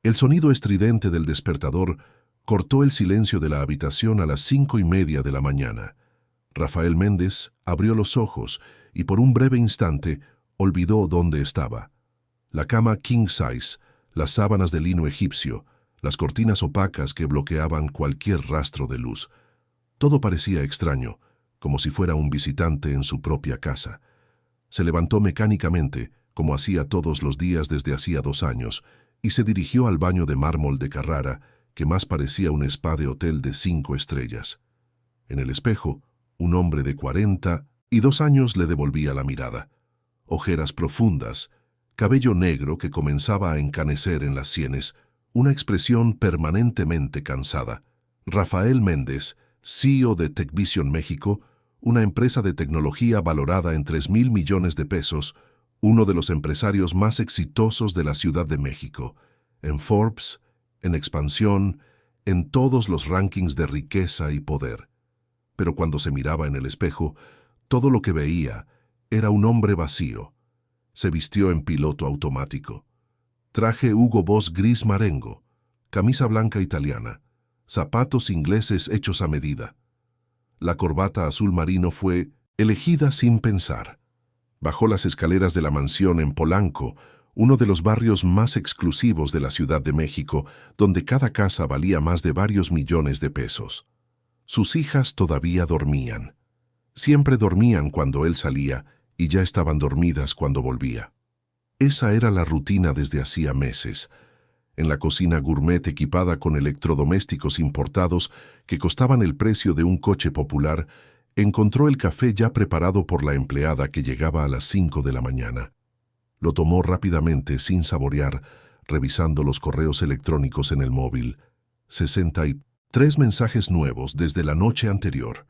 El sonido estridente del despertador cortó el silencio de la habitación a las 5:30 de la mañana. Rafael Méndez abrió los ojos y por un breve instante olvidó dónde estaba. La cama king size, las sábanas de lino egipcio, las cortinas opacas que bloqueaban cualquier rastro de luz. Todo parecía extraño, como si fuera un visitante en su propia casa. Se levantó mecánicamente, como hacía todos los días desde hacía 2 años, y se dirigió al baño de mármol de Carrara, que más parecía un spa de hotel de 5 estrellas. En el espejo, un hombre de 42 años le devolvía la mirada. Ojeras profundas, cabello negro que comenzaba a encanecer en las sienes, una expresión permanentemente cansada. Rafael Méndez, CEO de TechVision México, una empresa de tecnología valorada en 3,000 millones de pesos, uno de los empresarios más exitosos de la Ciudad de México, en Forbes, en expansión, en todos los rankings de riqueza y poder. Pero cuando se miraba en el espejo, todo lo que veía era un hombre vacío. Se vistió en piloto automático. Traje Hugo Boss gris marengo, camisa blanca italiana, zapatos ingleses hechos a medida. La corbata azul marino fue elegida sin pensar. Bajó las escaleras de la mansión en Polanco, uno de los barrios más exclusivos de la Ciudad de México, donde cada casa valía más de varios millones de pesos. Sus hijas todavía dormían. Siempre dormían cuando él salía y ya estaban dormidas cuando volvía. Esa era la rutina desde hacía meses. En la cocina gourmet equipada con electrodomésticos importados que costaban el precio de un coche popular, encontró el café ya preparado por la empleada que llegaba a las 5 de la mañana. Lo tomó rápidamente, sin saborear, revisando los correos electrónicos en el móvil. 63 mensajes nuevos desde la noche anterior.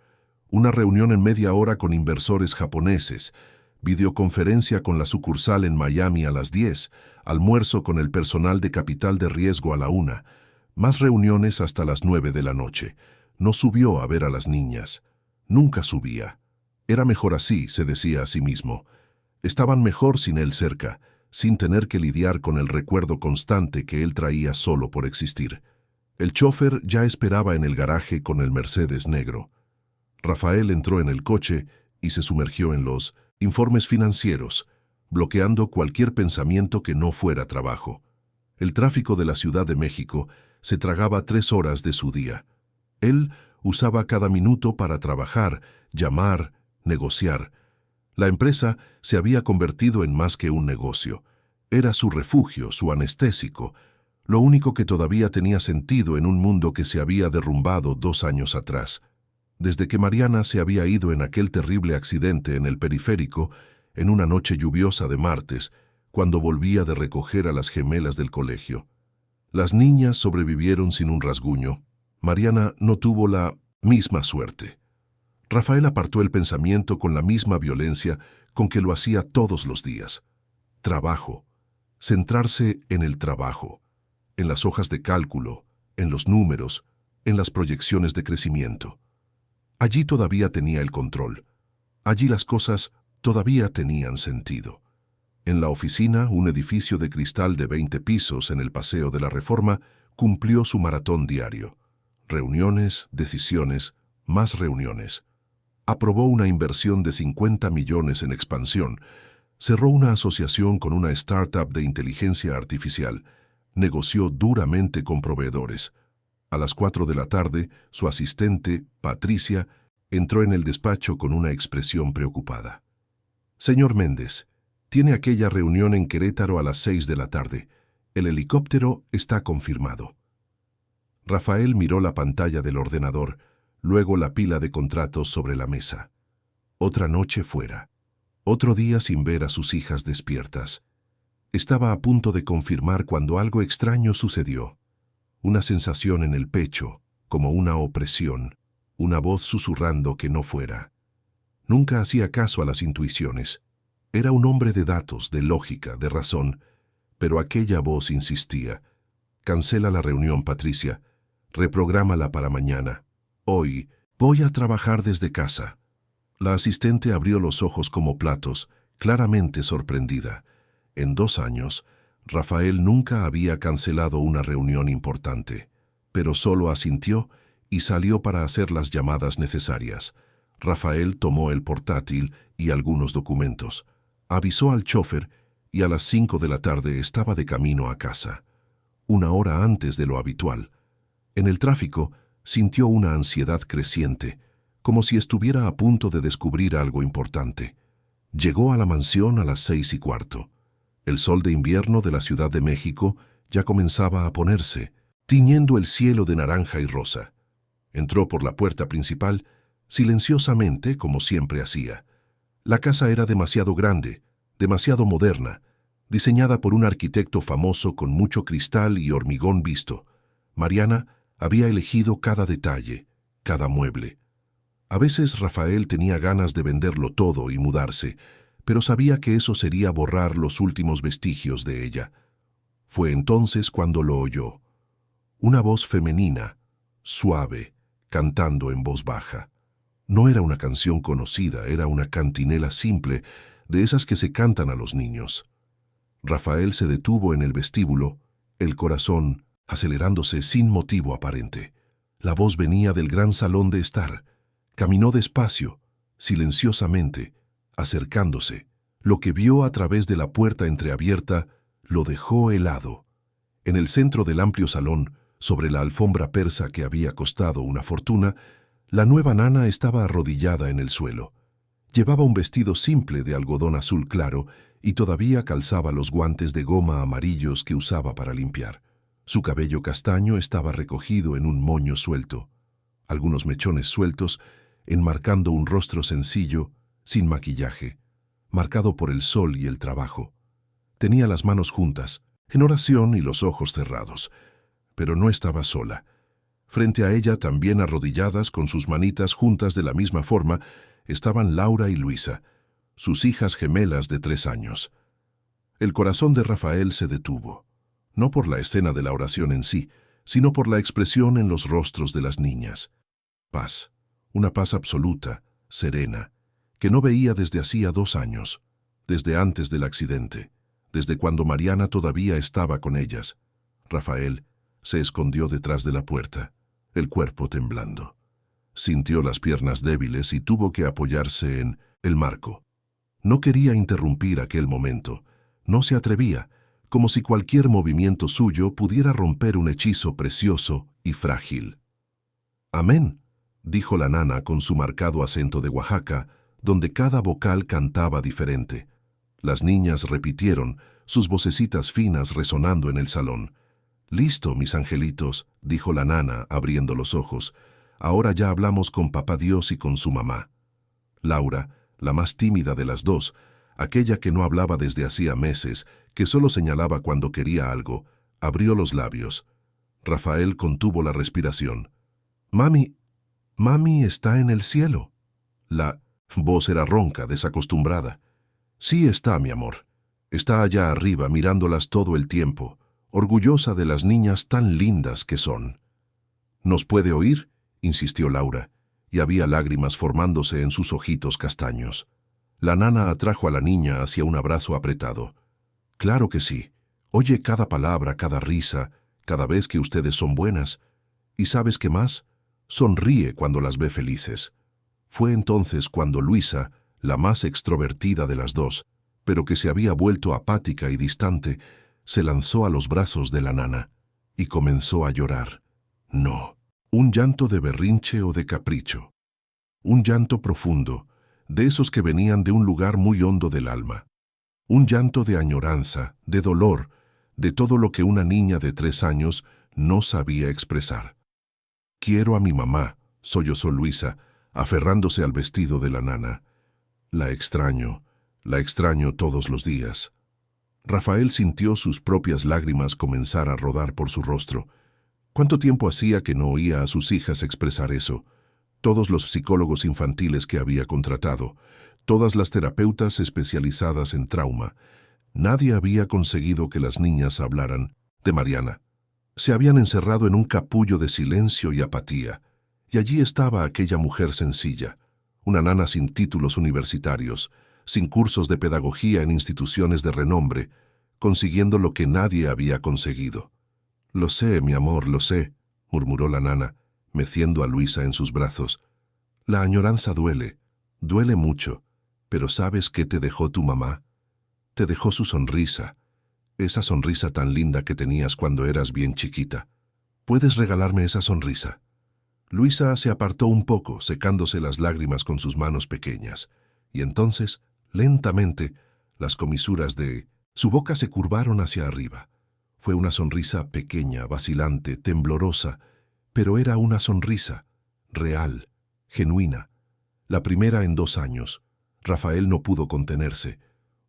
Una reunión en media hora con inversores japoneses. Videoconferencia con la sucursal en Miami a las 10. Almuerzo con el personal de capital de riesgo a la 1. Más reuniones hasta las 9 de la noche. No subió a ver a las niñas. Nunca subía. Era mejor así, se decía a sí mismo. Estaban mejor sin él cerca, sin tener que lidiar con el recuerdo constante que él traía solo por existir. El chófer ya esperaba en el garaje con el Mercedes negro. Rafael entró en el coche y se sumergió en los informes financieros, bloqueando cualquier pensamiento que no fuera trabajo. El tráfico de la Ciudad de México se tragaba 3 horas de su día. Él usaba cada minuto para trabajar, llamar, negociar. La empresa se había convertido en más que un negocio. Era su refugio, su anestésico, lo único que todavía tenía sentido en un mundo que se había derrumbado 2 años atrás. Desde que Mariana se había ido en aquel terrible accidente en el periférico, en una noche lluviosa de martes, cuando volvía de recoger a las gemelas del colegio. Las niñas sobrevivieron sin un rasguño. Mariana no tuvo la misma suerte. Rafael apartó el pensamiento con la misma violencia con que lo hacía todos los días. Trabajo. Centrarse en el trabajo, en las hojas de cálculo, en los números, en las proyecciones de crecimiento. Allí todavía tenía el control. Allí las cosas todavía tenían sentido. En la oficina, un edificio de cristal de 20 pisos en el Paseo de la Reforma cumplió su maratón diario. Reuniones, decisiones, más reuniones. Aprobó una inversión de 50 millones en expansión. Cerró una asociación con una startup de inteligencia artificial. Negoció duramente con proveedores. A las 4 de la tarde, su asistente, Patricia, entró en el despacho con una expresión preocupada. «Señor Méndez, tiene aquella reunión en Querétaro a las 6 de la tarde. El helicóptero está confirmado». Rafael miró la pantalla del ordenador, luego la pila de contratos sobre la mesa. Otra noche fuera. Otro día sin ver a sus hijas despiertas. Estaba a punto de confirmar cuando algo extraño sucedió. Una sensación en el pecho, como una opresión, una voz susurrando que no fuera. Nunca hacía caso a las intuiciones. Era un hombre de datos, de lógica, de razón, pero aquella voz insistía. «Cancela la reunión, Patricia. Reprográmala para mañana. Hoy voy a trabajar desde casa». La asistente abrió los ojos como platos, claramente sorprendida. En 2 años, Rafael nunca había cancelado una reunión importante, pero solo asintió y salió para hacer las llamadas necesarias. Rafael tomó el portátil y algunos documentos. Avisó al chofer y a las 5 de la tarde estaba de camino a casa. Una hora antes de lo habitual. En el tráfico sintió una ansiedad creciente, como si estuviera a punto de descubrir algo importante. Llegó a la mansión a las 6:15. El sol de invierno de la Ciudad de México ya comenzaba a ponerse, tiñendo el cielo de naranja y rosa. Entró por la puerta principal, silenciosamente como siempre hacía. La casa era demasiado grande, demasiado moderna, diseñada por un arquitecto famoso con mucho cristal y hormigón visto. Mariana había elegido cada detalle, cada mueble. A veces Rafael tenía ganas de venderlo todo y mudarse, pero sabía que eso sería borrar los últimos vestigios de ella. Fue entonces cuando lo oyó. Una voz femenina, suave, cantando en voz baja. No era una canción conocida, era una cantinela simple, de esas que se cantan a los niños. Rafael se detuvo en el vestíbulo, el corazón acelerándose sin motivo aparente. La voz venía del gran salón de estar. Caminó despacio, silenciosamente, acercándose. Lo que vio a través de la puerta entreabierta lo dejó helado. En el centro del amplio salón, sobre la alfombra persa que había costado una fortuna, la nueva nana estaba arrodillada en el suelo. Llevaba un vestido simple de algodón azul claro y todavía calzaba los guantes de goma amarillos que usaba para limpiar. Su cabello castaño estaba recogido en un moño suelto, algunos mechones sueltos, enmarcando un rostro sencillo, sin maquillaje, marcado por el sol y el trabajo. Tenía las manos juntas, en oración y los ojos cerrados, pero no estaba sola. Frente a ella, también arrodilladas con sus manitas juntas de la misma forma, estaban Laura y Luisa, sus hijas gemelas de 3 años. El corazón de Rafael se detuvo, no por la escena de la oración en sí, sino por la expresión en los rostros de las niñas. Paz, una paz absoluta, serena, que no veía desde hacía 2 años, desde antes del accidente, desde cuando Mariana todavía estaba con ellas. Rafael se escondió detrás de la puerta, el cuerpo temblando. Sintió las piernas débiles y tuvo que apoyarse en el marco. No quería interrumpir aquel momento, no se atrevía, como si cualquier movimiento suyo pudiera romper un hechizo precioso y frágil. «Amén», dijo la nana con su marcado acento de Oaxaca, donde cada vocal cantaba diferente. Las niñas repitieron, sus vocecitas finas resonando en el salón. «Listo, mis angelitos», dijo la nana, abriendo los ojos. «Ahora ya hablamos con Papá Dios y con su mamá». Laura, la más tímida de las dos, aquella que no hablaba desde hacía meses, que solo señalaba cuando quería algo, abrió los labios. Rafael contuvo la respiración. «Mami está en el cielo». La voz era ronca, desacostumbrada. «Sí está, mi amor. Está allá arriba mirándolas todo el tiempo, orgullosa de las niñas tan lindas que son». «¿Nos puede oír?», insistió Laura, y había lágrimas formándose en sus ojitos castaños. La nana atrajo a la niña hacia un abrazo apretado. «Claro que sí. Oye cada palabra, cada risa, cada vez que ustedes son buenas. ¿Y sabes qué más? Sonríe cuando las ve felices». Fue entonces cuando Luisa, la más extrovertida de las dos, pero que se había vuelto apática y distante, se lanzó a los brazos de la nana y comenzó a llorar. No, un llanto de berrinche o de capricho. Un llanto profundo, de esos que venían de un lugar muy hondo del alma. Un llanto de añoranza, de dolor, de todo lo que una niña de 3 años no sabía expresar. «Quiero a mi mamá», sollozó Luisa, aferrándose al vestido de la nana. La extraño todos los días». Rafael sintió sus propias lágrimas comenzar a rodar por su rostro. ¿Cuánto tiempo hacía que no oía a sus hijas expresar eso? Todos los psicólogos infantiles que había contratado, todas las terapeutas especializadas en trauma, nadie había conseguido que las niñas hablaran de Mariana. Se habían encerrado en un capullo de silencio y apatía, y allí estaba aquella mujer sencilla, una nana sin títulos universitarios, sin cursos de pedagogía en instituciones de renombre, consiguiendo lo que nadie había conseguido. «Lo sé, mi amor, lo sé», murmuró la nana, meciendo a Luisa en sus brazos. «La añoranza duele, duele mucho, pero ¿sabes qué te dejó tu mamá? Te dejó su sonrisa, esa sonrisa tan linda que tenías cuando eras bien chiquita. ¿Puedes regalarme esa sonrisa?» Luisa se apartó un poco, secándose las lágrimas con sus manos pequeñas, y entonces, lentamente, las comisuras de su boca se curvaron hacia arriba. Fue una sonrisa pequeña, vacilante, temblorosa, pero era una sonrisa, real, genuina. La primera en 2 años. Rafael no pudo contenerse.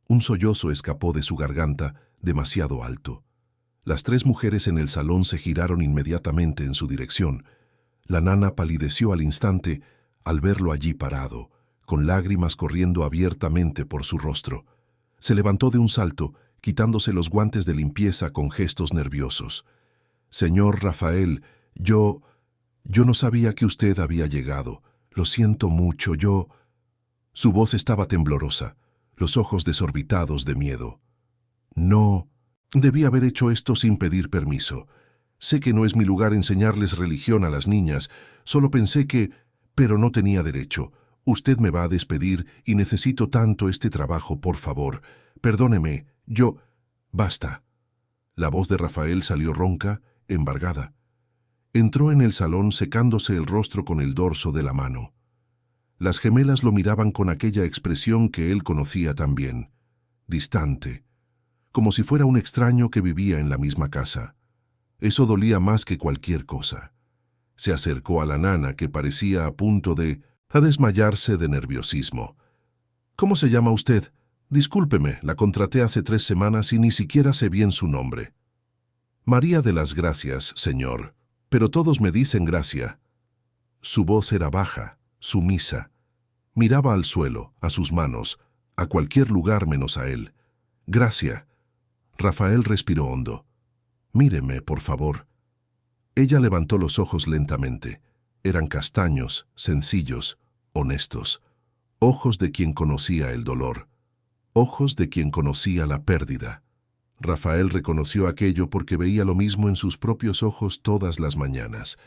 Un sollozo escapó de su garganta, demasiado alto. Las 3 mujeres en el salón se giraron inmediatamente en su dirección. La nana palideció al instante al verlo allí parado, con lágrimas corriendo abiertamente por su rostro. Se levantó de un salto, quitándose los guantes de limpieza con gestos nerviosos. «Señor Rafael, yo no sabía que usted había llegado. Lo siento mucho, yo...» Su voz estaba temblorosa, los ojos desorbitados de miedo. «No, debí haber hecho esto sin pedir permiso. Sé que no es mi lugar enseñarles religión a las niñas, solo pensé que... Pero no tenía derecho. Usted me va a despedir y necesito tanto este trabajo, por favor. Perdóneme, yo... Basta». La voz de Rafael salió ronca, embargada. Entró en el salón secándose el rostro con el dorso de la mano. Las gemelas lo miraban con aquella expresión que él conocía tan bien, distante, como si fuera un extraño que vivía en la misma casa. Eso dolía más que cualquier cosa. Se acercó a la nana, que parecía a punto de desmayarse de nerviosismo. «¿Cómo se llama usted? Discúlpeme, la contraté hace 3 semanas y ni siquiera sé bien su nombre». «María de las Gracias, señor, pero todos me dicen Gracia». Su voz era baja, sumisa. Miraba al suelo, a sus manos, a cualquier lugar menos a él. «Gracia». Rafael respiró hondo. «Míreme, por favor». Ella levantó los ojos lentamente. Eran castaños, sencillos, honestos. Ojos de quien conocía el dolor. Ojos de quien conocía la pérdida. Rafael reconoció aquello porque veía lo mismo en sus propios ojos todas las mañanas.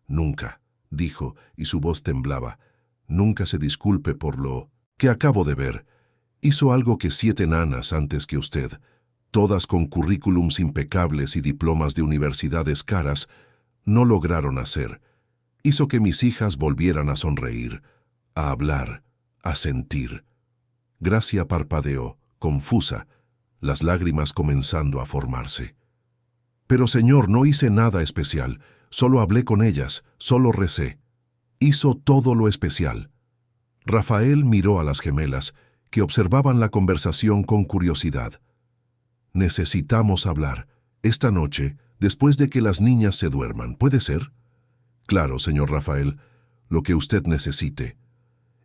«Nunca», dijo, y su voz temblaba, «nunca se disculpe por lo que acabo de ver. Hizo algo que 7 nanas antes que usted, todas con currículums impecables y diplomas de universidades caras, no lograron hacer. Hizo que mis hijas volvieran a sonreír, a hablar, a sentir». Gracia parpadeó, confusa, las lágrimas comenzando a formarse. «Pero señor, no hice nada especial, solo hablé con ellas, solo recé. Hizo todo lo especial». Rafael miró a las gemelas, que observaban la conversación con curiosidad. «Necesitamos hablar, esta noche, después de que las niñas se duerman, ¿puede ser?» «Claro, señor Rafael, lo que usted necesite».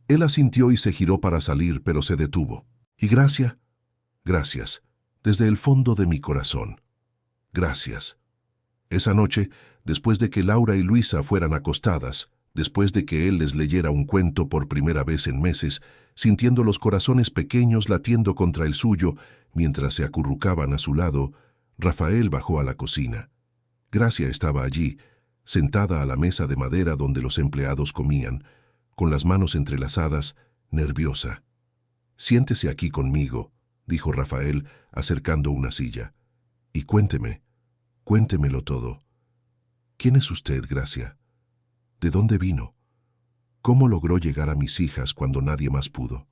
Él asintió y se giró para salir, pero se detuvo. «¿Y Gracia?» «Gracias, desde el fondo de mi corazón. Gracias». Esa noche, después de que Laura y Luisa fueran acostadas, después de que él les leyera un cuento por primera vez en meses, sintiendo los corazones pequeños latiendo contra el suyo mientras se acurrucaban a su lado, Rafael bajó a la cocina. Gracia estaba allí, sentada a la mesa de madera donde los empleados comían, con las manos entrelazadas, nerviosa. «Siéntese aquí conmigo», dijo Rafael, acercando una silla. «Y cuéntemelo todo. ¿Quién es usted, Gracia? ¿De dónde vino? ¿Cómo logró llegar a mis hijas cuando nadie más pudo?»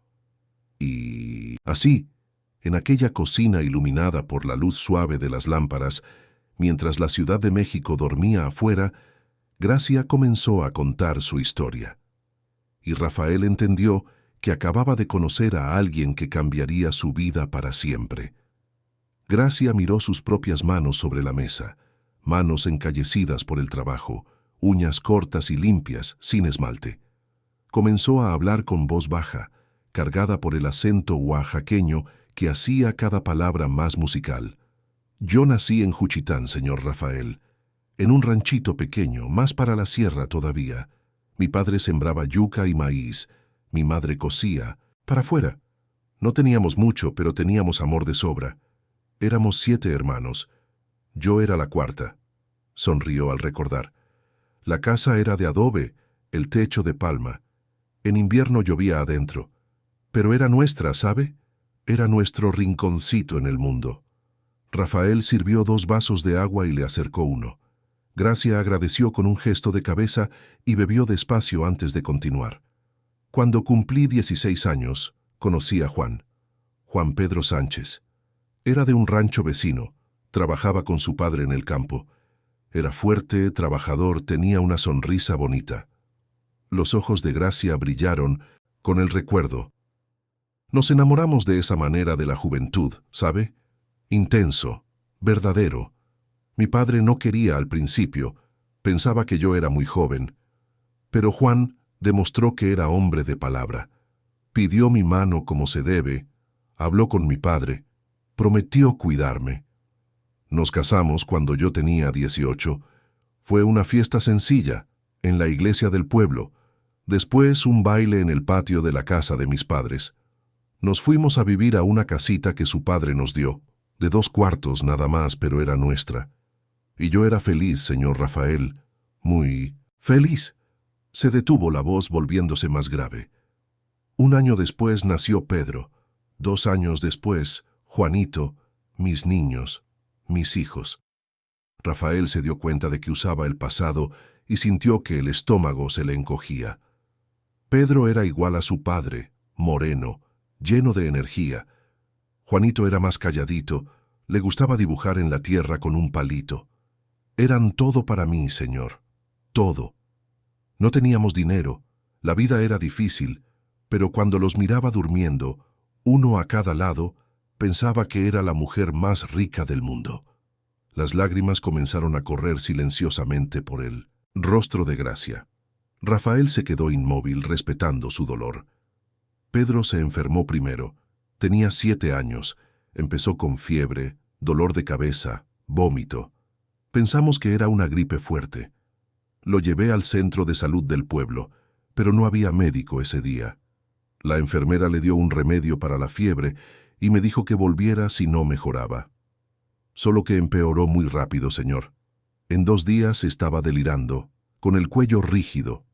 Y así, en aquella cocina iluminada por la luz suave de las lámparas, mientras la Ciudad de México dormía afuera, Gracia comenzó a contar su historia. Y Rafael entendió que acababa de conocer a alguien que cambiaría su vida para siempre. Gracia miró sus propias manos sobre la mesa, manos encallecidas por el trabajo, uñas cortas y limpias, sin esmalte. Comenzó a hablar con voz baja, cargada por el acento oaxaqueño que hacía cada palabra más musical. «Yo nací en Juchitán, señor Rafael, en un ranchito pequeño, más para la sierra todavía. Mi padre sembraba yuca y maíz, mi madre cosía, para afuera. No teníamos mucho, pero teníamos amor de sobra. Éramos 7 hermanos. Yo era la cuarta. Sonrió al recordar. La casa era de adobe, el techo de palma. En invierno llovía adentro. Pero era nuestra, ¿sabe? Era nuestro rinconcito en el mundo. Rafael sirvió 2 vasos de agua y le acercó uno. Gracia agradeció con un gesto de cabeza y bebió despacio antes de continuar. Cuando cumplí 16 años, conocí a Juan Pedro Sánchez. Era de un rancho vecino, trabajaba con su padre en el campo. Era fuerte, trabajador, tenía una sonrisa bonita. Los ojos de Gracia brillaron con el recuerdo. Nos enamoramos de esa manera de la juventud, ¿sabe? Intenso, verdadero. Mi padre no quería al principio, pensaba que yo era muy joven. Pero Juan demostró que era hombre de palabra. Pidió mi mano como se debe, habló con mi padre, prometió cuidarme. Nos casamos cuando yo tenía 18. Fue una fiesta sencilla, en la iglesia del pueblo. Después un baile en el patio de la casa de mis padres. Nos fuimos a vivir a una casita que su padre nos dio, de 2 cuartos nada más, pero era nuestra. Y yo era feliz, señor Rafael, muy feliz. Se detuvo la voz volviéndose más grave. 1 año después nació Pedro. 2 años después, Juanito, mis niños, mis hijos. Rafael se dio cuenta de que usaba el pasado y sintió que el estómago se le encogía. Pedro era igual a su padre, moreno, lleno de energía. Juanito era más calladito, le gustaba dibujar en la tierra con un palito. Eran todo para mí, señor, todo. No teníamos dinero, la vida era difícil, pero cuando los miraba durmiendo, uno a cada lado, pensaba que era la mujer más rica del mundo. Las lágrimas comenzaron a correr silenciosamente por el rostro de Gracia. Rafael se quedó inmóvil, respetando su dolor. Pedro se enfermó primero. Tenía 7 años. Empezó con fiebre, dolor de cabeza, vómito. Pensamos que era una gripe fuerte. Lo llevé al centro de salud del pueblo, pero no había médico ese día. La enfermera le dio un remedio para la fiebre y me dijo que volviera si no mejoraba. Solo que empeoró muy rápido, señor. En 2 días estaba delirando, con el cuello rígido.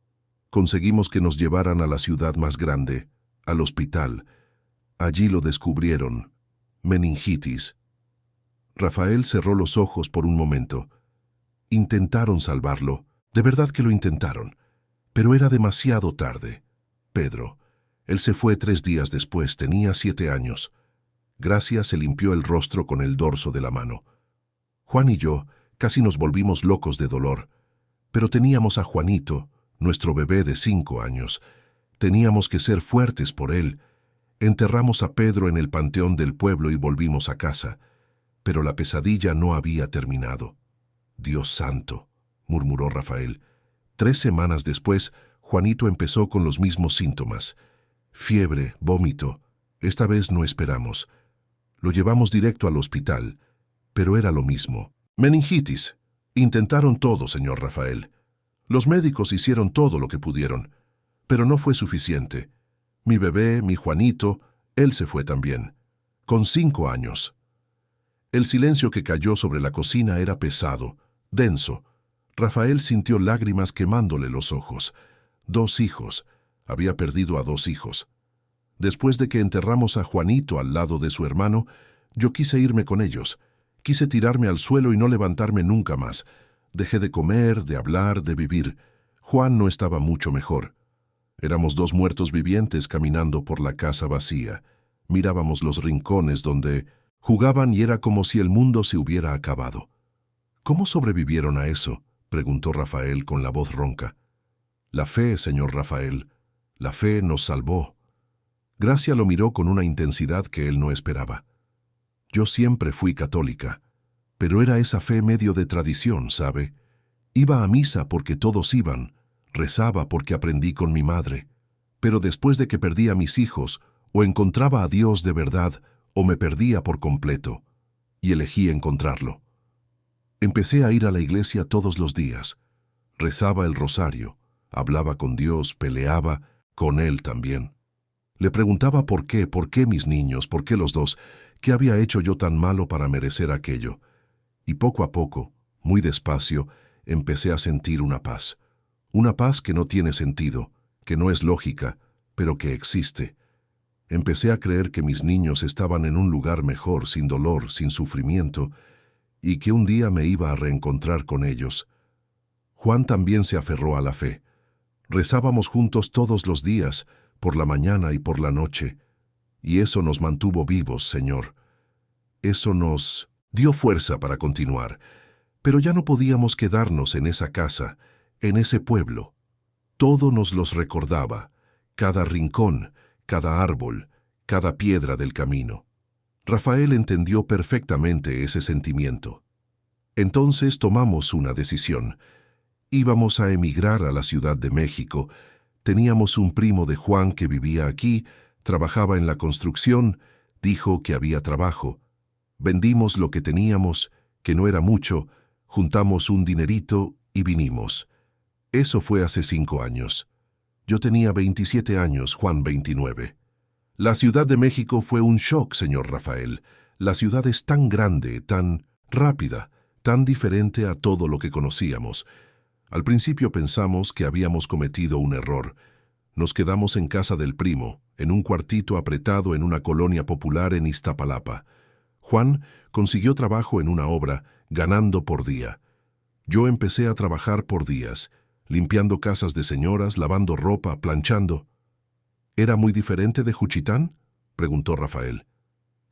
Conseguimos que nos llevaran a la ciudad más grande, al hospital. Allí lo descubrieron. Meningitis. Rafael cerró los ojos por un momento. Intentaron salvarlo, de verdad que lo intentaron, pero era demasiado tarde. Pedro, él se fue 3 días después, tenía 7 años. Gracia se limpió el rostro con el dorso de la mano. Juan y yo casi nos volvimos locos de dolor, pero teníamos a Juanito, nuestro bebé de 5 años. Teníamos que ser fuertes por él. Enterramos a Pedro en el panteón del pueblo y volvimos a casa, pero la pesadilla no había terminado. Dios santo, murmuró Rafael. 3 semanas después, Juanito empezó con los mismos síntomas. Fiebre, vómito. Esta vez no esperamos. Lo llevamos directo al hospital, pero era lo mismo. Meningitis. Intentaron todo, señor Rafael. Los médicos hicieron todo lo que pudieron, pero no fue suficiente. Mi bebé, mi Juanito, él se fue también, con 5 años. El silencio que cayó sobre la cocina era pesado, denso. Rafael sintió lágrimas quemándole los ojos. 2 hijos. Había perdido a 2 hijos. Después de que enterramos a Juanito al lado de su hermano, yo quise irme con ellos. Quise tirarme al suelo y no levantarme nunca más. Dejé de comer, de hablar, de vivir. Juan no estaba mucho mejor. Éramos 2 muertos vivientes caminando por la casa vacía. Mirábamos los rincones donde jugaban y era como si el mundo se hubiera acabado. ¿Cómo sobrevivieron a eso?, preguntó Rafael con la voz ronca. La fe, señor Rafael. La fe nos salvó. Gracia lo miró con una intensidad que él no esperaba. Yo siempre fui católica, pero era esa fe medio de tradición, ¿sabe? Iba a misa porque todos iban, rezaba porque aprendí con mi madre, pero después de que perdí a mis hijos, o encontraba a Dios de verdad, o me perdía por completo, y elegí encontrarlo. Empecé a ir a la iglesia todos los días, rezaba el rosario, hablaba con Dios, peleaba con Él también. Le preguntaba por qué mis niños, por qué los 2, ¿Qué había hecho yo tan malo para merecer aquello? Y poco a poco, muy despacio, empecé a sentir una paz. Una paz que no tiene sentido, que no es lógica, pero que existe. Empecé a creer que mis niños estaban en un lugar mejor, sin dolor, sin sufrimiento, y que un día me iba a reencontrar con ellos. Juan también se aferró a la fe. Rezábamos juntos todos los días, por la mañana y por la noche, y eso nos mantuvo vivos, Señor. Eso nos dio fuerza para continuar, pero ya no podíamos quedarnos en esa casa, en ese pueblo. Todo nos los recordaba, cada rincón, cada árbol, cada piedra del camino. Rafael entendió perfectamente ese sentimiento. Entonces tomamos una decisión. Íbamos a emigrar a la Ciudad de México. Teníamos un primo de Juan que vivía aquí, trabajaba en la construcción, dijo que había trabajo. Vendimos lo que teníamos, que no era mucho, juntamos un dinerito y vinimos. Eso fue hace 5 años. Yo tenía 27 años, Juan 29. La Ciudad de México fue un shock, señor Rafael. La ciudad es tan grande, tan rápida, tan diferente a todo lo que conocíamos. Al principio pensamos que habíamos cometido un error. Nos quedamos en casa del primo, en un cuartito apretado en una colonia popular en Iztapalapa. Juan consiguió trabajo en una obra, ganando por día. Yo empecé a trabajar por días, limpiando casas de señoras, lavando ropa, planchando. ¿Era muy diferente de Juchitán?, preguntó Rafael.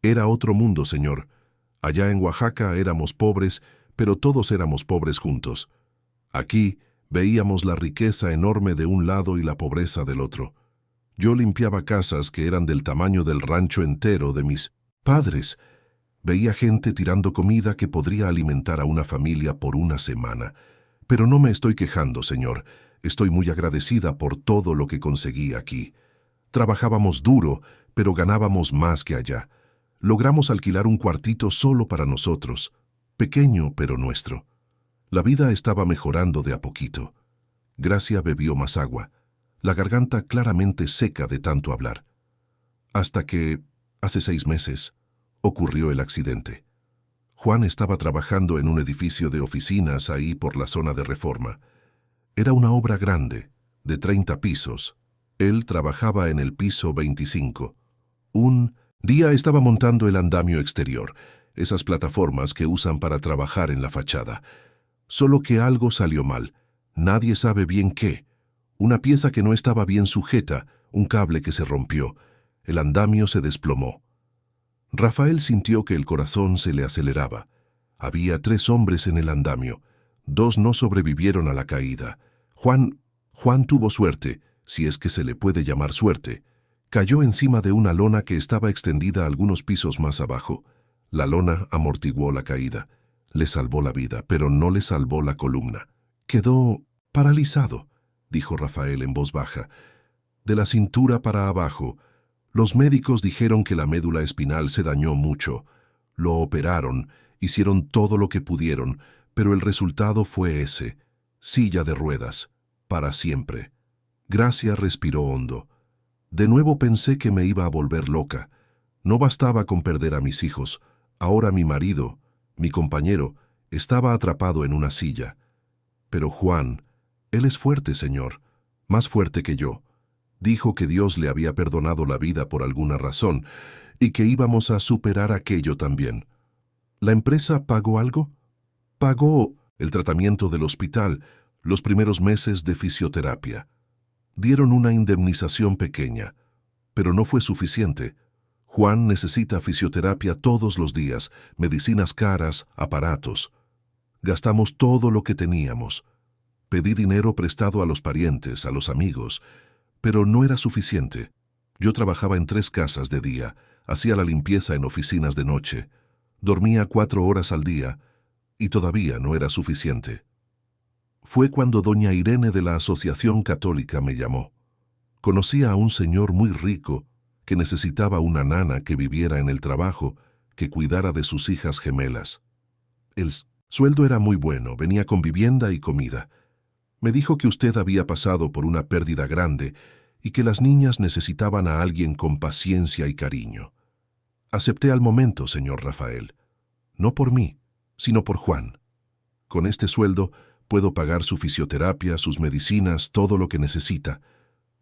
Era otro mundo, señor. Allá en Oaxaca éramos pobres, pero todos éramos pobres juntos. Aquí veíamos la riqueza enorme de un lado y la pobreza del otro. Yo limpiaba casas que eran del tamaño del rancho entero de mis padres. Veía gente tirando comida que podría alimentar a una familia por una semana. Pero no me estoy quejando, señor. Estoy muy agradecida por todo lo que conseguí aquí. Trabajábamos duro, pero ganábamos más que allá. Logramos alquilar un cuartito solo para nosotros, pequeño pero nuestro. La vida estaba mejorando de a poquito. Gracia bebió más agua, la garganta claramente seca de tanto hablar. Hasta que, hace 6 meses, ocurrió el accidente. Juan estaba trabajando en un edificio de oficinas ahí por la zona de Reforma. Era una obra grande, de 30 pisos. Él trabajaba en el piso 25. Un día estaba montando el andamio exterior, esas plataformas que usan para trabajar en la fachada. Solo que algo salió mal. Nadie sabe bien qué. Una pieza que no estaba bien sujeta, un cable que se rompió. El andamio se desplomó. Rafael sintió que el corazón se le aceleraba. Había 3 hombres en el andamio. 2 no sobrevivieron a la caída. Juan tuvo suerte, si es que se le puede llamar suerte. Cayó encima de una lona que estaba extendida algunos pisos más abajo. La lona amortiguó la caída. Le salvó la vida, pero no le salvó la columna. Quedó paralizado, dijo Rafael en voz baja. De la cintura para abajo. Los médicos dijeron que la médula espinal se dañó mucho. Lo operaron, hicieron todo lo que pudieron, pero el resultado fue ese: silla de ruedas, para siempre. Gracia respiró hondo. De nuevo pensé que me iba a volver loca. No bastaba con perder a mis hijos. Ahora mi marido, mi compañero, estaba atrapado en una silla. Pero Juan, él es fuerte, señor, más fuerte que yo. Dijo que Dios le había perdonado la vida por alguna razón y que íbamos a superar aquello también. ¿La empresa pagó algo? Pagó el tratamiento del hospital, los primeros meses de fisioterapia. Dieron una indemnización pequeña, pero no fue suficiente. Juan necesita fisioterapia todos los días, medicinas caras, aparatos. Gastamos todo lo que teníamos. Pedí dinero prestado a los parientes, a los amigos, pero no era suficiente. Yo trabajaba en 3 casas de día, hacía la limpieza en oficinas de noche, dormía 4 horas al día, y todavía no era suficiente. Fue cuando doña Irene de la Asociación Católica me llamó. Conocía a un señor muy rico que necesitaba una nana que viviera en el trabajo, que cuidara de sus hijas gemelas. El sueldo era muy bueno, venía con vivienda y comida. Me dijo que usted había pasado por una pérdida grande y que las niñas necesitaban a alguien con paciencia y cariño. Acepté al momento, señor Rafael. No por mí, sino por Juan. Con este sueldo puedo pagar su fisioterapia, sus medicinas, todo lo que necesita.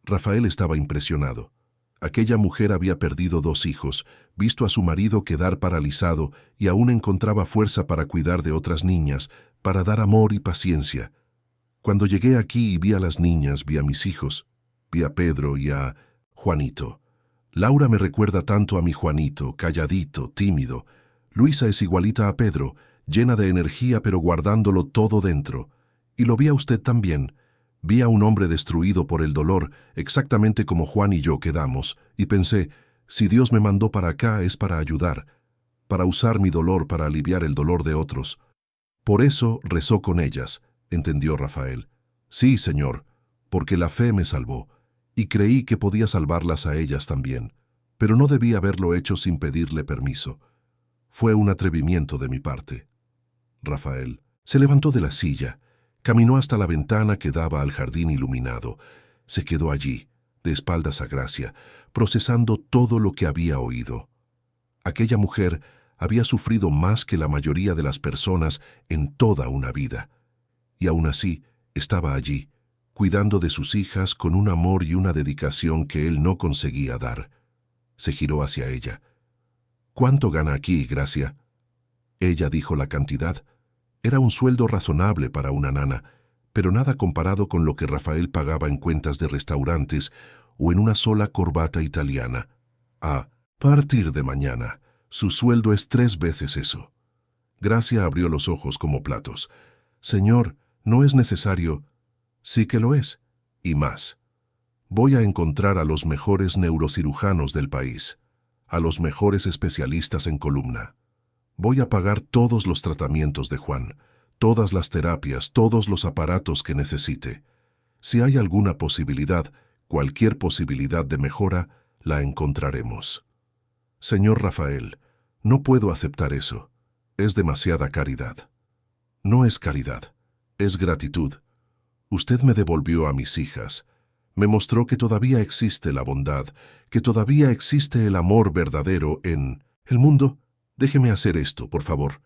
Rafael estaba impresionado. Aquella mujer había perdido 2 hijos, visto a su marido quedar paralizado y aún encontraba fuerza para cuidar de otras niñas, para dar amor y paciencia. Cuando llegué aquí y vi a las niñas, vi a mis hijos, vi a Pedro y a Juanito. Laura me recuerda tanto a mi Juanito, calladito, tímido. Luisa es igualita a Pedro, llena de energía pero guardándolo todo dentro. Y lo vi a usted también. Vi a un hombre destruido por el dolor, exactamente como Juan y yo quedamos, y pensé, si Dios me mandó para acá es para ayudar, para usar mi dolor para aliviar el dolor de otros. Por eso rezó con ellas, entendió Rafael. Sí, señor, porque la fe me salvó, y creí que podía salvarlas a ellas también, pero no debí haberlo hecho sin pedirle permiso. Fue un atrevimiento de mi parte. Rafael se levantó de la silla, caminó hasta la ventana que daba al jardín iluminado. Se quedó allí, de espaldas a Gracia, procesando todo lo que había oído. Aquella mujer había sufrido más que la mayoría de las personas en toda una vida. Y aún así, estaba allí, cuidando de sus hijas con un amor y una dedicación que él no conseguía dar. Se giró hacia ella. ¿Cuánto gana aquí, Gracia? Ella dijo la cantidad. Era un sueldo razonable para una nana, pero nada comparado con lo que Rafael pagaba en cuentas de restaurantes o en una sola corbata italiana. A partir de mañana, su sueldo es 3 veces eso. Gracia abrió los ojos como platos. Señor, no es necesario. Sí que lo es. Y más. Voy a encontrar a los mejores neurocirujanos del país, a los mejores especialistas en columna. Voy a pagar todos los tratamientos de Juan, todas las terapias, todos los aparatos que necesite. Si hay alguna posibilidad, cualquier posibilidad de mejora, la encontraremos. Señor Rafael, no puedo aceptar eso. Es demasiada caridad. No es caridad, es gratitud. Usted me devolvió a mis hijas. Me mostró que todavía existe la bondad, que todavía existe el amor verdadero en el mundo. Déjeme hacer esto, por favor.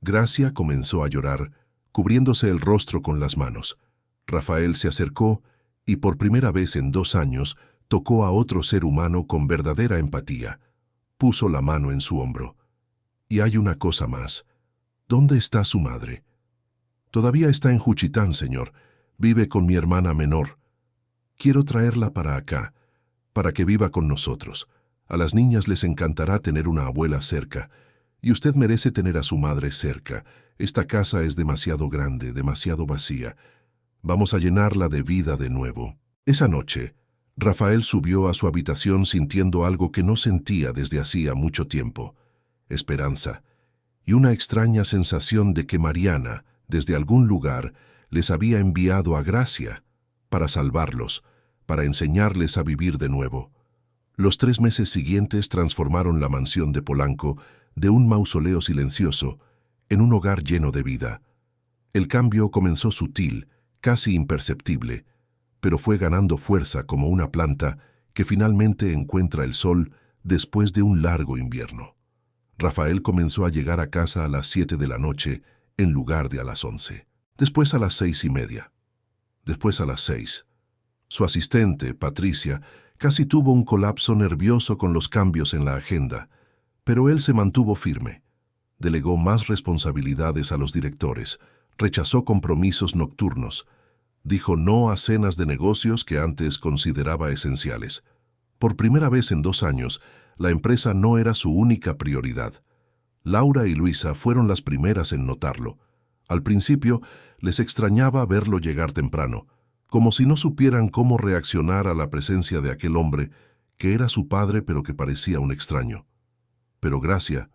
Gracia comenzó a llorar, cubriéndose el rostro con las manos. Rafael se acercó y por primera vez en 2 años tocó a otro ser humano con verdadera empatía. Puso la mano en su hombro. Y hay una cosa más. ¿Dónde está su madre? Todavía está en Juchitán, señor. Vive con mi hermana menor. Quiero traerla para acá, para que viva con nosotros. A las niñas les encantará tener una abuela cerca, y usted merece tener a su madre cerca. Esta casa es demasiado grande, demasiado vacía. Vamos a llenarla de vida de nuevo. Esa noche, Rafael subió a su habitación sintiendo algo que no sentía desde hacía mucho tiempo: esperanza, y una extraña sensación de que Mariana, desde algún lugar, les había enviado a Gracia para salvarlos, para enseñarles a vivir de nuevo. Los 3 meses siguientes transformaron la mansión de Polanco de un mausoleo silencioso en un hogar lleno de vida. El cambio comenzó sutil, casi imperceptible, pero fue ganando fuerza como una planta que finalmente encuentra el sol después de un largo invierno. Rafael comenzó a llegar a casa a las 7 de la noche en lugar de a las 11. Después a las 6:30. Después a las 6. Su asistente, Patricia, casi tuvo un colapso nervioso con los cambios en la agenda, pero él se mantuvo firme. Delegó más responsabilidades a los directores, rechazó compromisos nocturnos, dijo no a cenas de negocios que antes consideraba esenciales. Por primera vez en 2 años, la empresa no era su única prioridad. Laura y Luisa fueron las primeras en notarlo. Al principio, les extrañaba verlo llegar temprano, como si no supieran cómo reaccionar a la presencia de aquel hombre, que era su padre pero que parecía un extraño. Pero Gracia,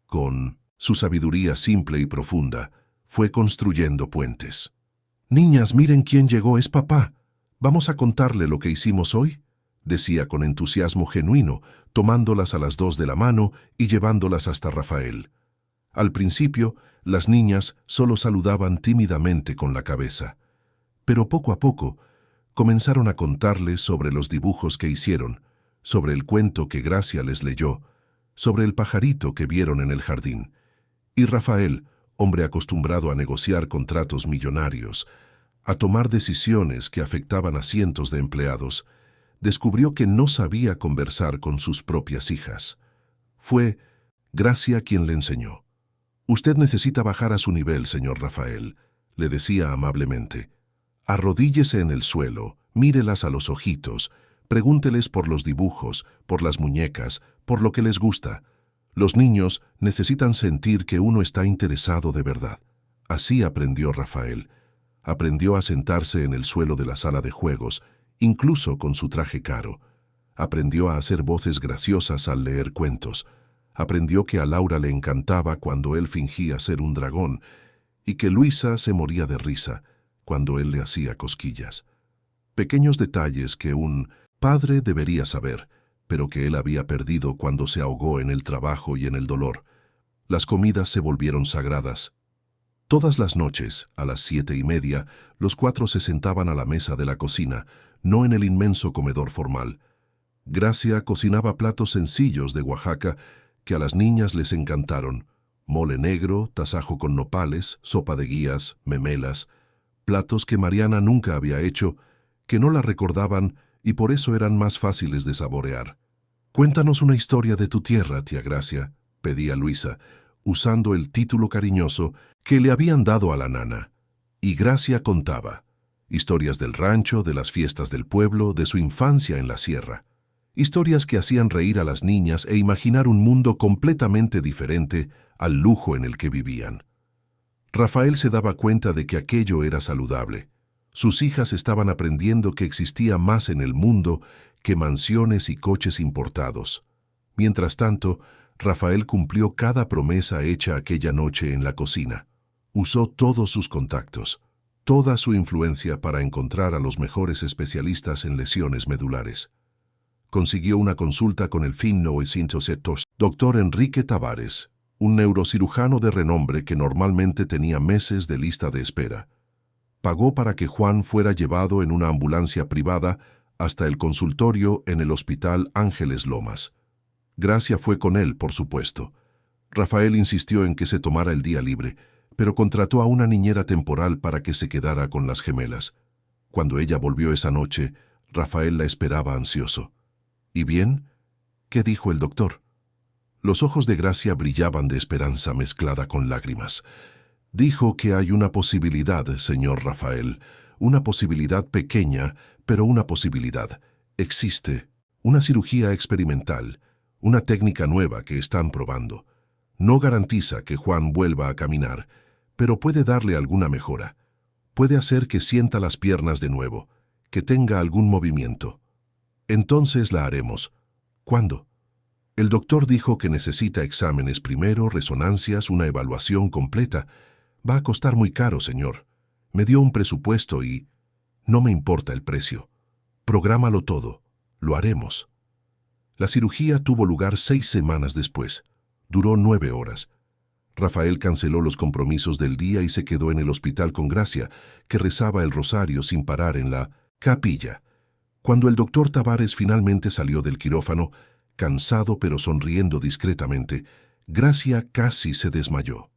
con su sabiduría simple y profunda, fue construyendo puentes. «Niñas, miren quién llegó, es papá. ¿Vamos a contarle lo que hicimos hoy?», decía con entusiasmo genuino, tomándolas a las 2 de la mano y llevándolas hasta Rafael. Al principio, las niñas solo saludaban tímidamente con la cabeza, pero poco a poco comenzaron a contarles sobre los dibujos que hicieron, sobre el cuento que Gracia les leyó, sobre el pajarito que vieron en el jardín. Y Rafael, hombre acostumbrado a negociar contratos millonarios, a tomar decisiones que afectaban a cientos de empleados, descubrió que no sabía conversar con sus propias hijas. Fue Gracia quien le enseñó. «Usted necesita bajar a su nivel, señor Rafael», le decía amablemente. «Arrodíllese en el suelo, mírelas a los ojitos, pregúnteles por los dibujos, por las muñecas, por lo que les gusta. Los niños necesitan sentir que uno está interesado de verdad». Así aprendió Rafael. Aprendió a sentarse en el suelo de la sala de juegos, incluso con su traje caro. Aprendió a hacer voces graciosas al leer cuentos. Aprendió que a Laura le encantaba cuando él fingía ser un dragón y que Luisa se moría de risa cuando él le hacía cosquillas. Pequeños detalles que un padre debería saber, pero que él había perdido cuando se ahogó en el trabajo y en el dolor. Las comidas se volvieron sagradas. Todas las noches, a las 7:30, los cuatro se sentaban a la mesa de la cocina, no en el inmenso comedor formal. Gracia cocinaba platos sencillos de Oaxaca que a las niñas les encantaron: mole negro, tasajo con nopales, sopa de guías, memelas, platos que Mariana nunca había hecho, que no la recordaban y por eso eran más fáciles de saborear. «Cuéntanos una historia de tu tierra, tía Gracia», pedía Luisa, usando el título cariñoso que le habían dado a la nana. Y Gracia contaba historias del rancho, de las fiestas del pueblo, de su infancia en la sierra. Historias que hacían reír a las niñas e imaginar un mundo completamente diferente al lujo en el que vivían. Rafael se daba cuenta de que aquello era saludable. Sus hijas estaban aprendiendo que existía más en el mundo que mansiones y coches importados. Mientras tanto, Rafael cumplió cada promesa hecha aquella noche en la cocina. Usó todos sus contactos, toda su influencia para encontrar a los mejores especialistas en lesiones medulares. Consiguió una consulta con el fin 907 doctor Enrique Tavares, un neurocirujano de renombre que normalmente tenía meses de lista de espera. Pagó para que Juan fuera llevado en una ambulancia privada hasta el consultorio en el Hospital Ángeles Lomas. Gracia fue con él, por supuesto. Rafael insistió en que se tomara el día libre, pero contrató a una niñera temporal para que se quedara con las gemelas. Cuando ella volvió esa noche, Rafael la esperaba ansioso. «¿Y bien? ¿Qué dijo el doctor?» Los ojos de Gracia brillaban de esperanza mezclada con lágrimas. «Dijo que hay una posibilidad, señor Rafael, una posibilidad pequeña, pero una posibilidad. Existe una cirugía experimental, una técnica nueva que están probando. No garantiza que Juan vuelva a caminar, pero puede darle alguna mejora. Puede hacer que sienta las piernas de nuevo, que tenga algún movimiento. Entonces la haremos». «¿Cuándo?» «El doctor dijo que necesita exámenes primero, resonancias, una evaluación completa. Va a costar muy caro, señor. Me dio un presupuesto y... no me importa el precio. Prográmalo todo. Lo haremos». La cirugía tuvo lugar 6 semanas después. Duró 9 horas. Rafael canceló los compromisos del día y se quedó en el hospital con Gracia, que rezaba el rosario sin parar en la capilla. Cuando el doctor Tavares finalmente salió del quirófano, cansado pero sonriendo discretamente, Gracia casi se desmayó.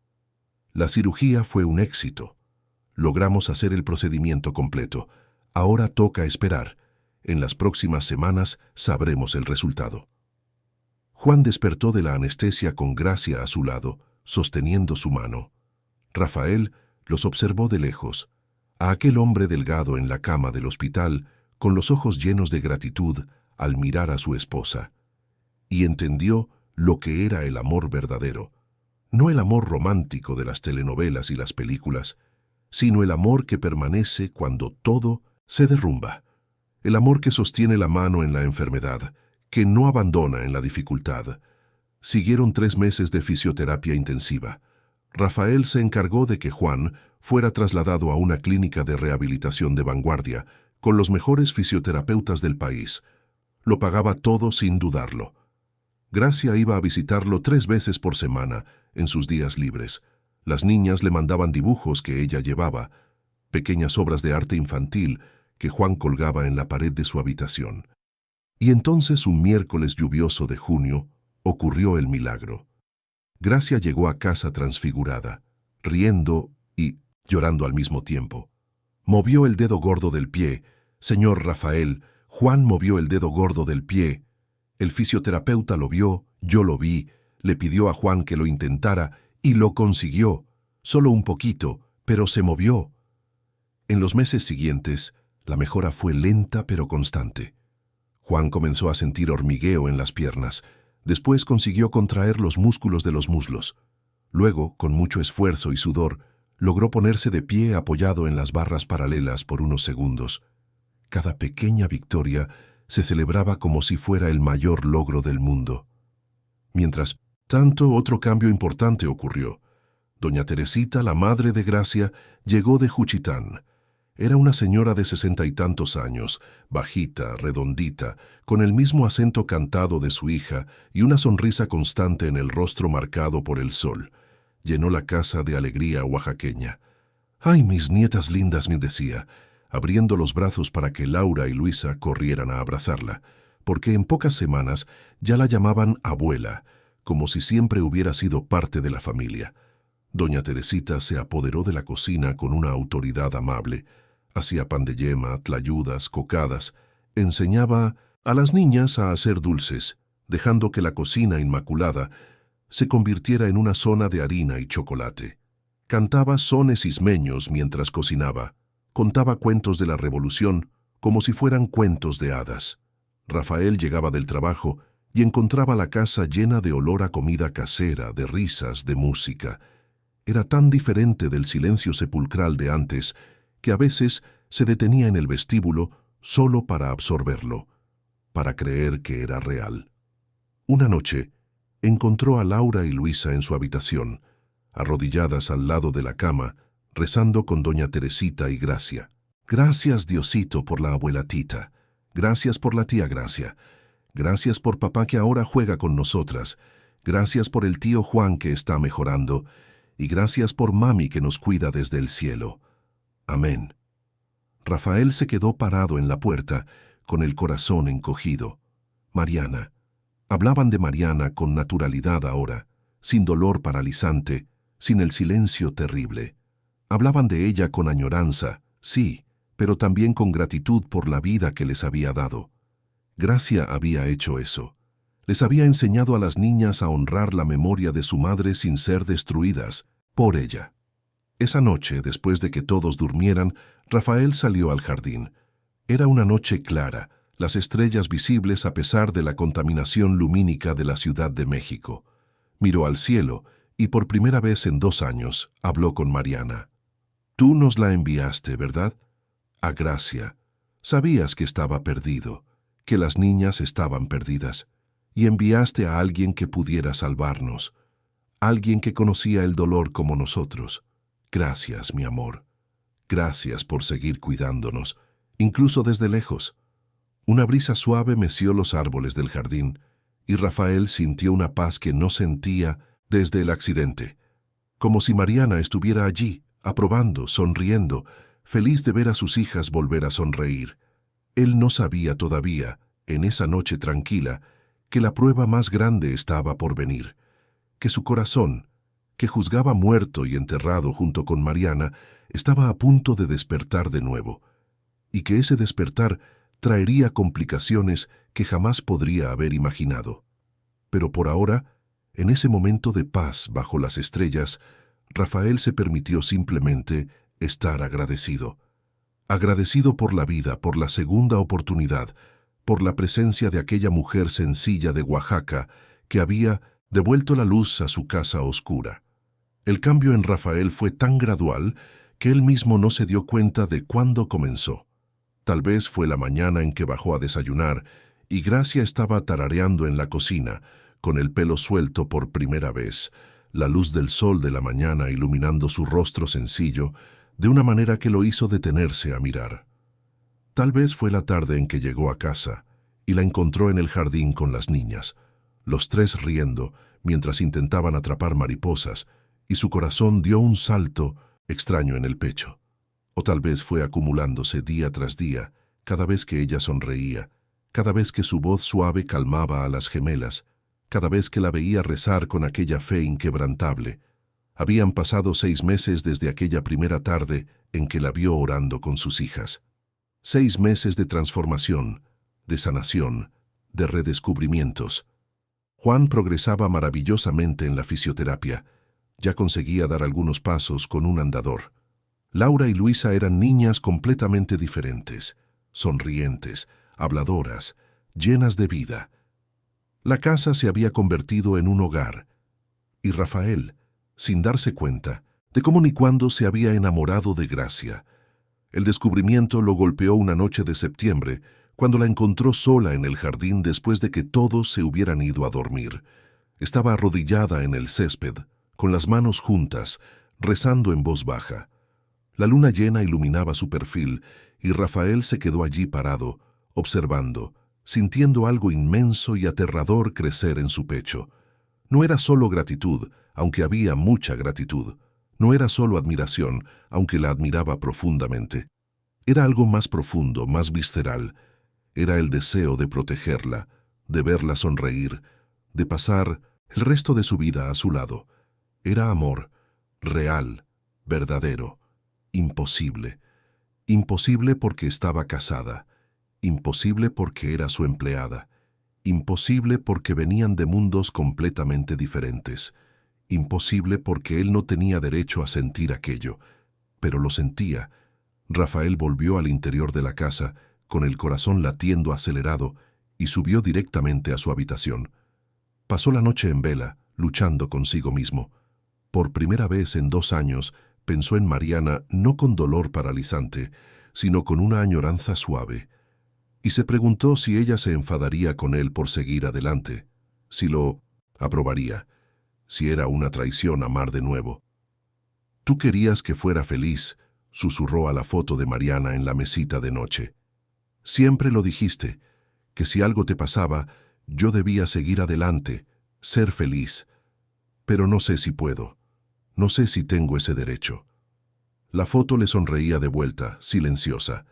La cirugía fue un éxito. Logramos hacer el procedimiento completo. Ahora toca esperar. En las próximas semanas sabremos el resultado. Juan despertó de la anestesia con Gracia a su lado, sosteniendo su mano. Rafael los observó de lejos, a aquel hombre delgado en la cama del hospital, con los ojos llenos de gratitud al mirar a su esposa, y entendió lo que era el amor verdadero, no el amor romántico de las telenovelas y las películas, sino el amor que permanece cuando todo se derrumba, el amor que sostiene la mano en la enfermedad, que no abandona en la dificultad. Siguieron 3 meses de fisioterapia intensiva. Rafael se encargó de que Juan fuera trasladado a una clínica de rehabilitación de vanguardia, con los mejores fisioterapeutas del país. Lo pagaba todo sin dudarlo. Gracia iba a visitarlo 3 veces por semana, en sus días libres. Las niñas le mandaban dibujos que ella llevaba, pequeñas obras de arte infantil que Juan colgaba en la pared de su habitación. Y entonces, un miércoles lluvioso de junio, ocurrió el milagro. Gracia llegó a casa transfigurada, riendo y llorando al mismo tiempo. Movió el dedo gordo del pie. Señor Rafael, Juan movió el dedo gordo del pie. El fisioterapeuta lo vio, yo lo vi, le pidió a Juan que lo intentara y lo consiguió. Solo un poquito, pero se movió. En los meses siguientes, la mejora fue lenta pero constante. Juan comenzó a sentir hormigueo en las piernas. Después consiguió contraer los músculos de los muslos. Luego, con mucho esfuerzo y sudor, logró ponerse de pie apoyado en las barras paralelas por unos segundos. Cada pequeña victoria se celebraba como si fuera el mayor logro del mundo. Mientras tanto, otro cambio importante ocurrió. Doña Teresita, la madre de Gracia, llegó de Juchitán. Era una señora de 60 y tantos años, bajita, redondita, con el mismo acento cantado de su hija y una sonrisa constante en el rostro marcado por el sol. Llenó la casa de alegría oaxaqueña. «¡Ay, mis nietas lindas!», me decía, abriendo los brazos para que Laura y Luisa corrieran a abrazarla, porque en pocas semanas ya la llamaban abuela, como si siempre hubiera sido parte de la familia. Doña Teresita se apoderó de la cocina con una autoridad amable. Hacía pan de yema, tlayudas, cocadas. Enseñaba a las niñas a hacer dulces, dejando que la cocina inmaculada se convirtiera en una zona de harina y chocolate. Cantaba sones ismeños mientras cocinaba. Contaba cuentos de la Revolución como si fueran cuentos de hadas. Rafael llegaba del trabajo y encontraba la casa llena de olor a comida casera, de risas, de música. Era tan diferente del silencio sepulcral de antes que a veces se detenía en el vestíbulo solo para absorberlo, para creer que era real. Una noche, encontró a Laura y Luisa en su habitación, arrodilladas al lado de la cama, rezando con doña Teresita y Gracia. «Gracias, Diosito, por la abuela Tita. Gracias por la tía Gracia. Gracias por papá que ahora juega con nosotras. Gracias por el tío Juan que está mejorando. Y gracias por mami que nos cuida desde el cielo. Amén». Rafael se quedó parado en la puerta, con el corazón encogido. Mariana. Hablaban de Mariana con naturalidad ahora, sin dolor paralizante, sin el silencio terrible. Hablaban de ella con añoranza, sí, pero también con gratitud por la vida que les había dado. Gracia había hecho eso. Les había enseñado a las niñas a honrar la memoria de su madre sin ser destruidas por ella. Esa noche, después de que todos durmieran, Rafael salió al jardín. Era una noche clara, las estrellas visibles a pesar de la contaminación lumínica de la Ciudad de México. Miró al cielo y por primera vez en 2 años habló con Mariana. «Tú nos la enviaste, ¿verdad? A Gracia. Sabías que estaba perdido, que las niñas estaban perdidas, y enviaste a alguien que pudiera salvarnos, alguien que conocía el dolor como nosotros. Gracias, mi amor. Gracias por seguir cuidándonos, incluso desde lejos». Una brisa suave meció los árboles del jardín, y Rafael sintió una paz que no sentía desde el accidente, como si Mariana estuviera allí, aprobando, sonriendo, feliz de ver a sus hijas volver a sonreír. Él no sabía todavía, en esa noche tranquila, que la prueba más grande estaba por venir, que su corazón, que juzgaba muerto y enterrado junto con Mariana, estaba a punto de despertar de nuevo, y que ese despertar traería complicaciones que jamás podría haber imaginado. Pero por ahora, en ese momento de paz bajo las estrellas, Rafael se permitió simplemente estar agradecido. Agradecido por la vida, por la segunda oportunidad, por la presencia de aquella mujer sencilla de Oaxaca que había devuelto la luz a su casa oscura. El cambio en Rafael fue tan gradual que él mismo no se dio cuenta de cuándo comenzó. Tal vez fue la mañana en que bajó a desayunar y Gracia estaba tarareando en la cocina, con el pelo suelto por primera vez, la luz del sol de la mañana iluminando su rostro sencillo, de una manera que lo hizo detenerse a mirar. Tal vez fue la tarde en que llegó a casa y la encontró en el jardín con las niñas, los 3 riendo mientras intentaban atrapar mariposas, y su corazón dio un salto extraño en el pecho. O tal vez fue acumulándose día tras día, cada vez que ella sonreía, cada vez que su voz suave calmaba a las gemelas, cada vez que la veía rezar con aquella fe inquebrantable. Habían pasado 6 meses desde aquella primera tarde en que la vio orando con sus hijas. 6 meses de transformación, de sanación, de redescubrimientos. Juan progresaba maravillosamente en la fisioterapia. Ya conseguía dar algunos pasos con un andador. Laura y Luisa eran niñas completamente diferentes, sonrientes, habladoras, llenas de vida. La casa se había convertido en un hogar, y Rafael, sin darse cuenta, de cómo ni cuándo se había enamorado de Gracia. El descubrimiento lo golpeó una noche de septiembre, cuando la encontró sola en el jardín después de que todos se hubieran ido a dormir. Estaba arrodillada en el césped, con las manos juntas, rezando en voz baja. La luna llena iluminaba su perfil, y Rafael se quedó allí parado, observando, sintiendo algo inmenso y aterrador crecer en su pecho. No era solo gratitud, aunque había mucha gratitud. No era solo admiración, aunque la admiraba profundamente. Era algo más profundo, más visceral. Era el deseo de protegerla, de verla sonreír, de pasar el resto de su vida a su lado. Era amor, real, verdadero, imposible. Imposible porque estaba casada, imposible porque era su empleada, imposible porque venían de mundos completamente diferentes, imposible porque él no tenía derecho a sentir aquello, pero lo sentía. Rafael volvió al interior de la casa, con el corazón latiendo acelerado, y subió directamente a su habitación. Pasó la noche en vela, luchando consigo mismo. Por primera vez en 2 años, pensó en Mariana no con dolor paralizante, sino con una añoranza suave. Y se preguntó si ella se enfadaría con él por seguir adelante, si lo aprobaría, si era una traición amar de nuevo. «Tú querías que fuera feliz», susurró a la foto de Mariana en la mesita de noche. «Siempre lo dijiste, que si algo te pasaba, yo debía seguir adelante, ser feliz. Pero no sé si puedo, no sé si tengo ese derecho». La foto le sonreía de vuelta, silenciosa.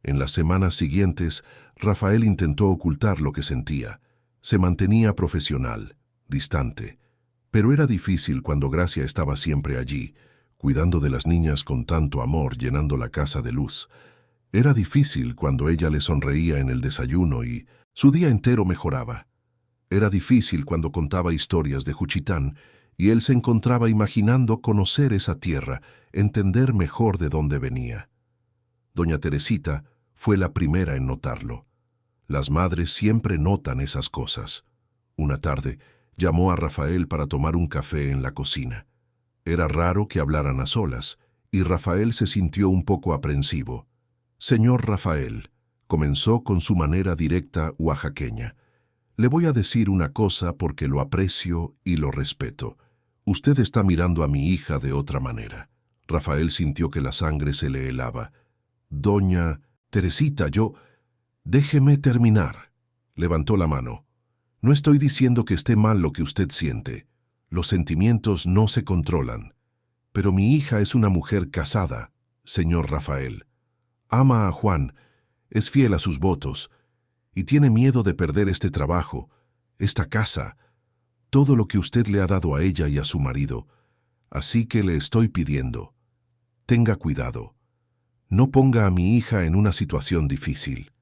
En las semanas siguientes, Rafael intentó ocultar lo que sentía. Se mantenía profesional, distante. Pero era difícil cuando Gracia estaba siempre allí, cuidando de las niñas con tanto amor, llenando la casa de luz. Era difícil cuando ella le sonreía en el desayuno y su día entero mejoraba. Era difícil cuando contaba historias de Juchitán y él se encontraba imaginando conocer esa tierra, entender mejor de dónde venía. Doña Teresita fue la primera en notarlo. Las madres siempre notan esas cosas. Una tarde, llamó a Rafael para tomar un café en la cocina. Era raro que hablaran a solas, y Rafael se sintió un poco aprensivo. «Señor Rafael», comenzó con su manera directa oaxaqueña, «le voy a decir una cosa porque lo aprecio y lo respeto. Usted está mirando a mi hija de otra manera». Rafael sintió que la sangre se le helaba. «Doña Teresita, Déjeme terminar». Levantó la mano. «No estoy diciendo que esté mal lo que usted siente. Los sentimientos no se controlan. Pero mi hija es una mujer casada, señor Rafael. Ama a Juan, es fiel a sus votos, y tiene miedo de perder este trabajo, esta casa, todo lo que usted le ha dado a ella y a su marido. Así que le estoy pidiendo, tenga cuidado. No ponga a mi hija en una situación difícil».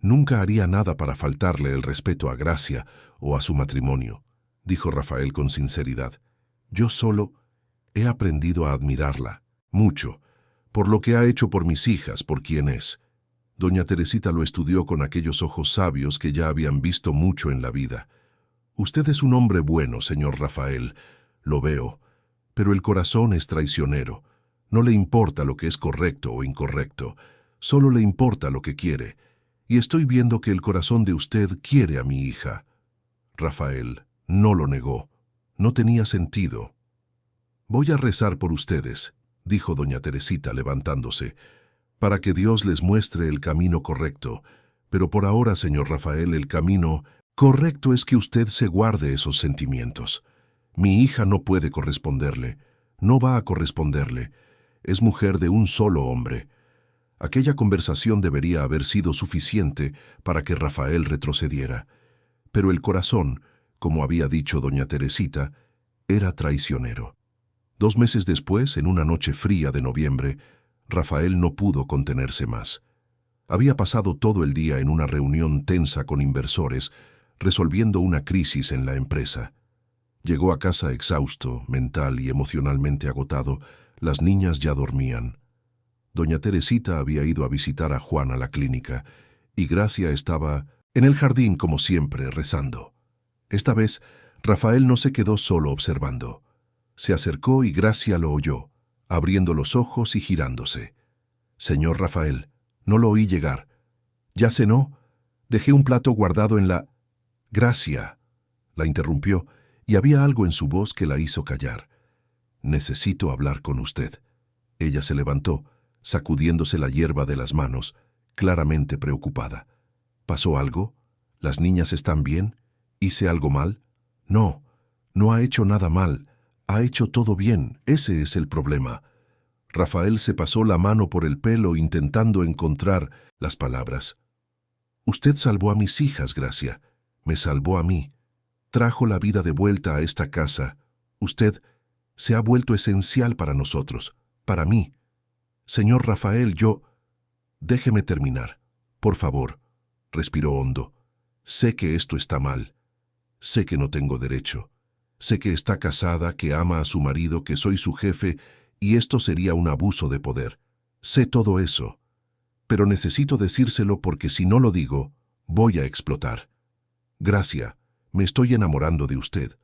«Nunca haría nada para faltarle el respeto a Gracia o a su matrimonio», dijo Rafael con sinceridad. «Yo solo he aprendido a admirarla, mucho, por lo que ha hecho por mis hijas, por quien es». Doña Teresita lo estudió con aquellos ojos sabios que ya habían visto mucho en la vida. «Usted es un hombre bueno, señor Rafael, lo veo, pero el corazón es traicionero. No le importa lo que es correcto o incorrecto, solo le importa lo que quiere. Y estoy viendo que el corazón de usted quiere a mi hija». Rafael no lo negó. No tenía sentido. «Voy a rezar por ustedes», dijo doña Teresita levantándose, «para que Dios les muestre el camino correcto. Pero por ahora, señor Rafael, el camino correcto es que usted se guarde esos sentimientos. Mi hija no puede corresponderle, no va a corresponderle. Es mujer de un solo hombre». Aquella conversación debería haber sido suficiente para que Rafael retrocediera. Pero el corazón, como había dicho doña Teresita, era traicionero. 2 meses después, en una noche fría de noviembre, Rafael no pudo contenerse más. Había pasado todo el día en una reunión tensa con inversores, resolviendo una crisis en la empresa. Llegó a casa exhausto, mental y emocionalmente agotado. Las niñas ya dormían. Doña Teresita había ido a visitar a Juan a la clínica, y Gracia estaba en el jardín como siempre, rezando. Esta vez, Rafael no se quedó solo observando. Se acercó y Gracia lo oyó, abriendo los ojos y girándose. «Señor Rafael, no lo oí llegar. ¿Ya cenó? Dejé un plato guardado en la...» «Gracia», la interrumpió, y había algo en su voz que la hizo callar. «Necesito hablar con usted». Ella se levantó, sacudiéndose la hierba de las manos, claramente preocupada. «¿Pasó algo? ¿Las niñas están bien? ¿Hice algo mal?» «No, no ha hecho nada mal. Ha hecho todo bien. Ese es el problema». Rafael se pasó la mano por el pelo intentando encontrar las palabras. «Usted salvó a mis hijas, Gracia. Me salvó a mí. Trajo la vida de vuelta a esta casa. Usted se ha vuelto esencial para nosotros, para mí. Señor Rafael, yo...» «Déjeme terminar, por favor», respiró hondo. «Sé que esto está mal. Sé que no tengo derecho. Sé que está casada, que ama a su marido, que soy su jefe, y esto sería un abuso de poder. Sé todo eso. Pero necesito decírselo porque si no lo digo, voy a explotar. Gracia, me estoy enamorando de usted».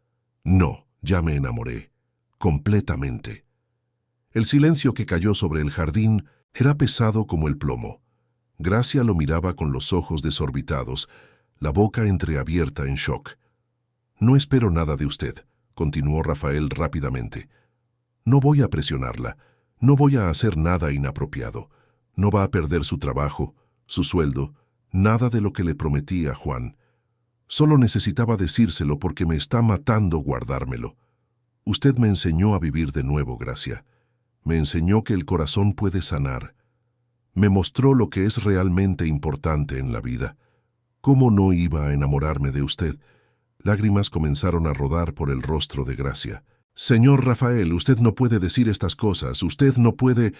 «No, ya me enamoré. Completamente». El silencio que cayó sobre el jardín era pesado como el plomo. Gracia lo miraba con los ojos desorbitados, la boca entreabierta en shock. «No espero nada de usted», continuó Rafael rápidamente. «No voy a presionarla, no voy a hacer nada inapropiado. No va a perder su trabajo, su sueldo, nada de lo que le prometí a Juan. Solo necesitaba decírselo porque me está matando guardármelo. Usted me enseñó a vivir de nuevo, Gracia. Me enseñó que el corazón puede sanar. Me mostró lo que es realmente importante en la vida. ¿Cómo no iba a enamorarme de usted?» Lágrimas comenzaron a rodar por el rostro de Gracia. «Señor Rafael, usted no puede decir estas cosas. Usted no puede...»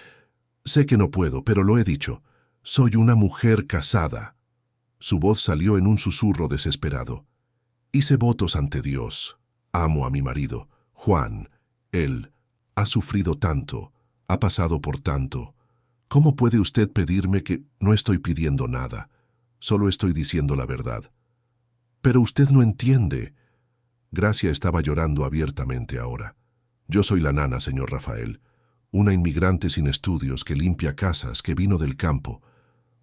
«Sé que no puedo, pero lo he dicho. Soy una mujer casada». Su voz salió en un susurro desesperado. «Hice votos ante Dios. Amo a mi marido, Juan. Él ha sufrido tanto, ha pasado por tanto. ¿Cómo puede usted pedirme que...?» «No estoy pidiendo nada. Solo estoy diciendo la verdad». «Pero usted no entiende». Gracia estaba llorando abiertamente ahora. «Yo soy la nana, señor Rafael. Una inmigrante sin estudios que limpia casas, que vino del campo.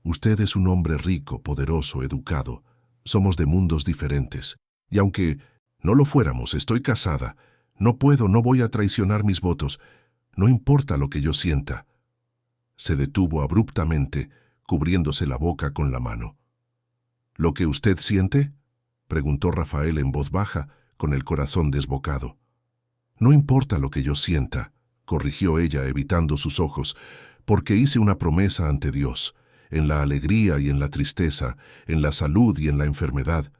Usted es un hombre rico, poderoso, educado. Somos de mundos diferentes. Y aunque no lo fuéramos, estoy casada. No puedo, no voy a traicionar mis votos. No importa lo que yo sienta». Se detuvo abruptamente, cubriéndose la boca con la mano. «¿Lo que usted siente?», preguntó Rafael en voz baja, con el corazón desbocado. «No importa lo que yo sienta», corrigió ella evitando sus ojos, «porque hice una promesa ante Dios, en la alegría y en la tristeza, en la salud y en la enfermedad.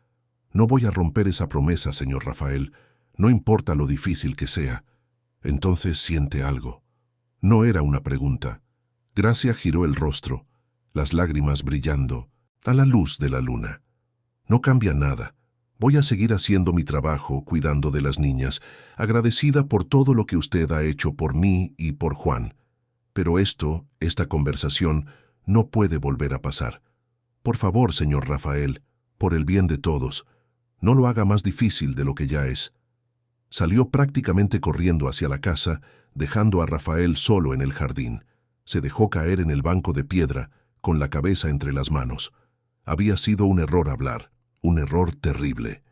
No voy a romper esa promesa, señor Rafael, no importa lo difícil que sea». «Entonces siente algo». No era una pregunta. Gracia giró el rostro, las lágrimas brillando, a la luz de la luna. «No cambia nada. Voy a seguir haciendo mi trabajo, cuidando de las niñas, agradecida por todo lo que usted ha hecho por mí y por Juan. Pero esta conversación, no puede volver a pasar. Por favor, señor Rafael, por el bien de todos, no lo haga más difícil de lo que ya es». Salió prácticamente corriendo hacia la casa, dejando a Rafael solo en el jardín. Se dejó caer en el banco de piedra, con la cabeza entre las manos. Había sido un error hablar, un error terrible.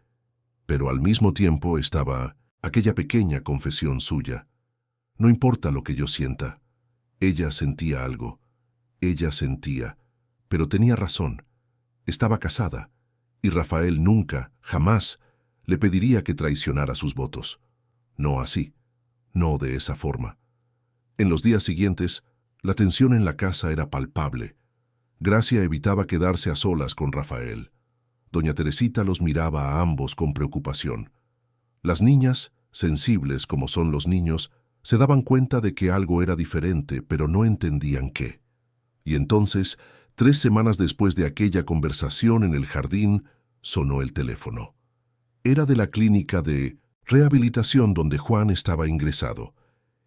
Pero al mismo tiempo estaba aquella pequeña confesión suya. «No importa lo que yo sienta». Ella sentía algo. Ella sentía. Pero tenía razón. Estaba casada. Y Rafael nunca, jamás, le pediría que traicionara sus votos. No así. No de esa forma. En los días siguientes, la tensión en la casa era palpable. Gracia evitaba quedarse a solas con Rafael. Doña Teresita los miraba a ambos con preocupación. Las niñas, sensibles como son los niños, se daban cuenta de que algo era diferente, pero no entendían qué. Y entonces, 3 semanas después de aquella conversación en el jardín, sonó el teléfono. Era de la clínica de rehabilitación donde Juan estaba ingresado,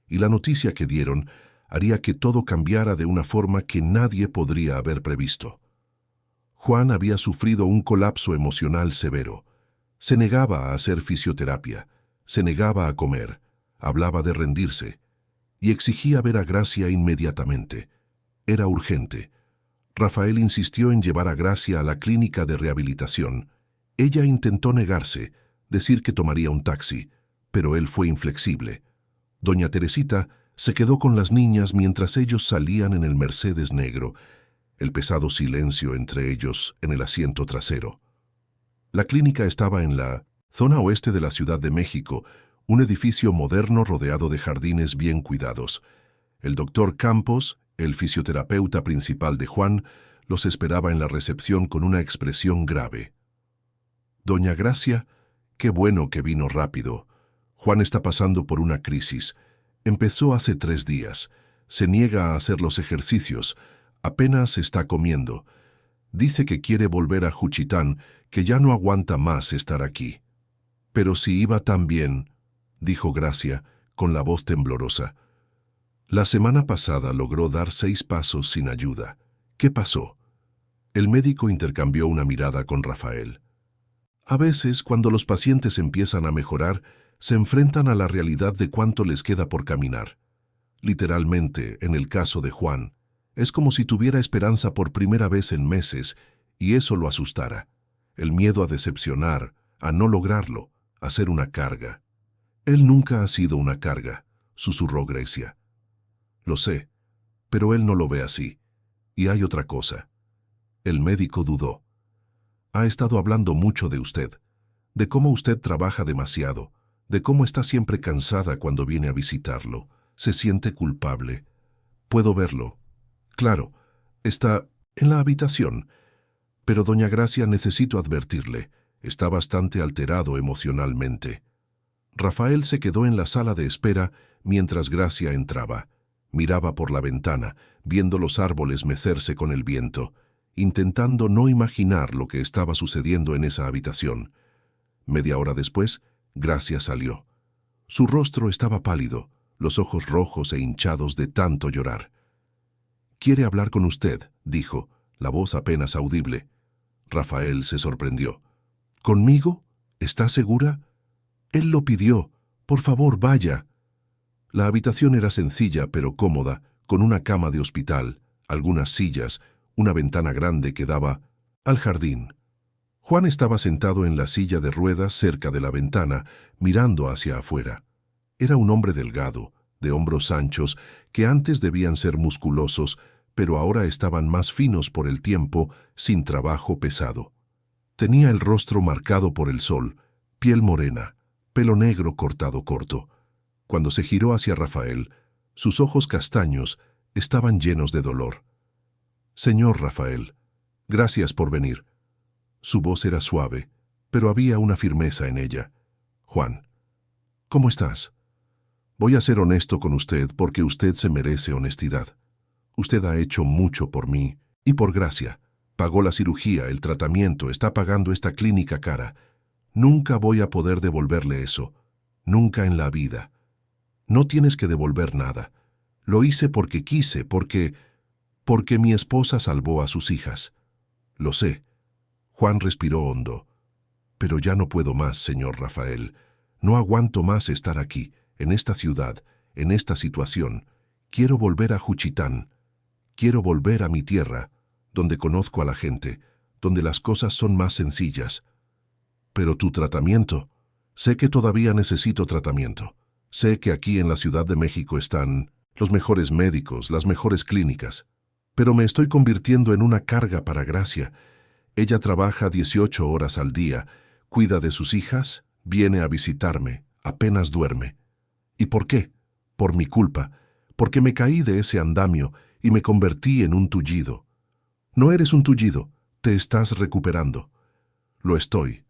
y la noticia que dieron haría que todo cambiara de una forma que nadie podría haber previsto. Juan había sufrido un colapso emocional severo. Se negaba a hacer fisioterapia, se negaba a comer, hablaba de rendirse, y exigía ver a Gracia inmediatamente. Era urgente. Rafael insistió en llevar a Gracia a la clínica de rehabilitación. Ella intentó negarse, decir que tomaría un taxi, pero él fue inflexible. Doña Teresita se quedó con las niñas mientras ellos salían en el Mercedes negro, el pesado silencio entre ellos en el asiento trasero. La clínica estaba en la zona oeste de la Ciudad de México, un edificio moderno rodeado de jardines bien cuidados. El doctor Campos, el fisioterapeuta principal de Juan, los esperaba en la recepción con una expresión grave. «Doña Gracia, qué bueno que vino rápido. Juan está pasando por una crisis. Empezó hace 3 días. Se niega a hacer los ejercicios. Apenas está comiendo. Dice que quiere volver a Juchitán, que ya no aguanta más estar aquí». «Pero si iba tan bien», dijo Gracia, con la voz temblorosa. «La semana pasada logró dar 6 pasos sin ayuda. ¿Qué pasó?» El médico intercambió una mirada con Rafael. A veces, cuando los pacientes empiezan a mejorar, se enfrentan a la realidad de cuánto les queda por caminar. Literalmente, en el caso de Juan, es como si tuviera esperanza por primera vez en meses, y eso lo asustara. El miedo a decepcionar, a no lograrlo, a ser una carga. «Él nunca ha sido una carga», susurró Gracia. «Lo sé, pero él no lo ve así. Y hay otra cosa». El médico dudó. «Ha estado hablando mucho de usted, de cómo usted trabaja demasiado, de cómo está siempre cansada cuando viene a visitarlo. Se siente culpable. Puedo verlo. Claro, está en la habitación. Pero, doña Gracia, necesito advertirle, está bastante alterado emocionalmente». Rafael se quedó en la sala de espera mientras Gracia entraba. Miraba por la ventana, viendo los árboles mecerse con el viento, intentando no imaginar lo que estaba sucediendo en esa habitación. Media hora después, Gracia salió. Su rostro estaba pálido, los ojos rojos e hinchados de tanto llorar. «Quiere hablar con usted», dijo, la voz apenas audible. Rafael se sorprendió. «¿Conmigo? ¿Está segura?» «Él lo pidió. Por favor, vaya». La habitación era sencilla pero cómoda, con una cama de hospital, algunas sillas, una ventana grande que daba al jardín. Juan estaba sentado en la silla de ruedas cerca de la ventana, mirando hacia afuera. Era un hombre delgado, de hombros anchos, que antes debían ser musculosos, pero ahora estaban más finos por el tiempo, sin trabajo pesado. Tenía el rostro marcado por el sol, piel morena, pelo negro cortado corto. Cuando se giró hacia Rafael, sus ojos castaños estaban llenos de dolor. «Señor Rafael, gracias por venir». Su voz era suave, pero había una firmeza en ella. «Juan, ¿cómo estás? Voy a ser honesto con usted porque usted se merece honestidad. Usted ha hecho mucho por mí y por Gracia. Pagó la cirugía, el tratamiento, está pagando esta clínica cara. Nunca voy a poder devolverle eso. Nunca en la vida. No tienes que devolver nada. Lo hice porque quise, porque mi esposa salvó a sus hijas. Lo sé». Juan respiró hondo. «Pero ya no puedo más, señor Rafael. No aguanto más estar aquí, en esta ciudad, en esta situación. Quiero volver a Juchitán. Quiero volver a mi tierra, donde conozco a la gente, donde las cosas son más sencillas». «Pero tu tratamiento». «Sé que todavía necesito tratamiento. Sé que aquí en la Ciudad de México están los mejores médicos, las mejores clínicas. Pero me estoy convirtiendo en una carga para Gracia. Ella trabaja 18 horas al día, cuida de sus hijas, viene a visitarme, apenas duerme. ¿Y por qué? Por mi culpa, porque me caí de ese andamio y me convertí en un tullido. No eres un tullido, te estás recuperando. Lo estoy,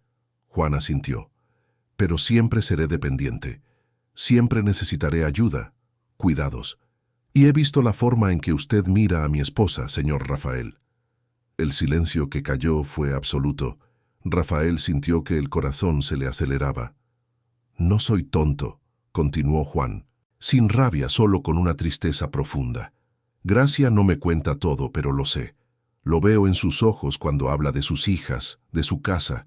Juan asintió. Pero siempre seré dependiente. Siempre necesitaré ayuda, cuidados. Y he visto la forma en que usted mira a mi esposa, señor Rafael. El silencio que cayó fue absoluto. Rafael sintió que el corazón se le aceleraba. No soy tonto, continuó Juan, sin rabia, solo con una tristeza profunda. Gracia no me cuenta todo, pero lo sé. Lo veo en sus ojos cuando habla de sus hijas, de su casa.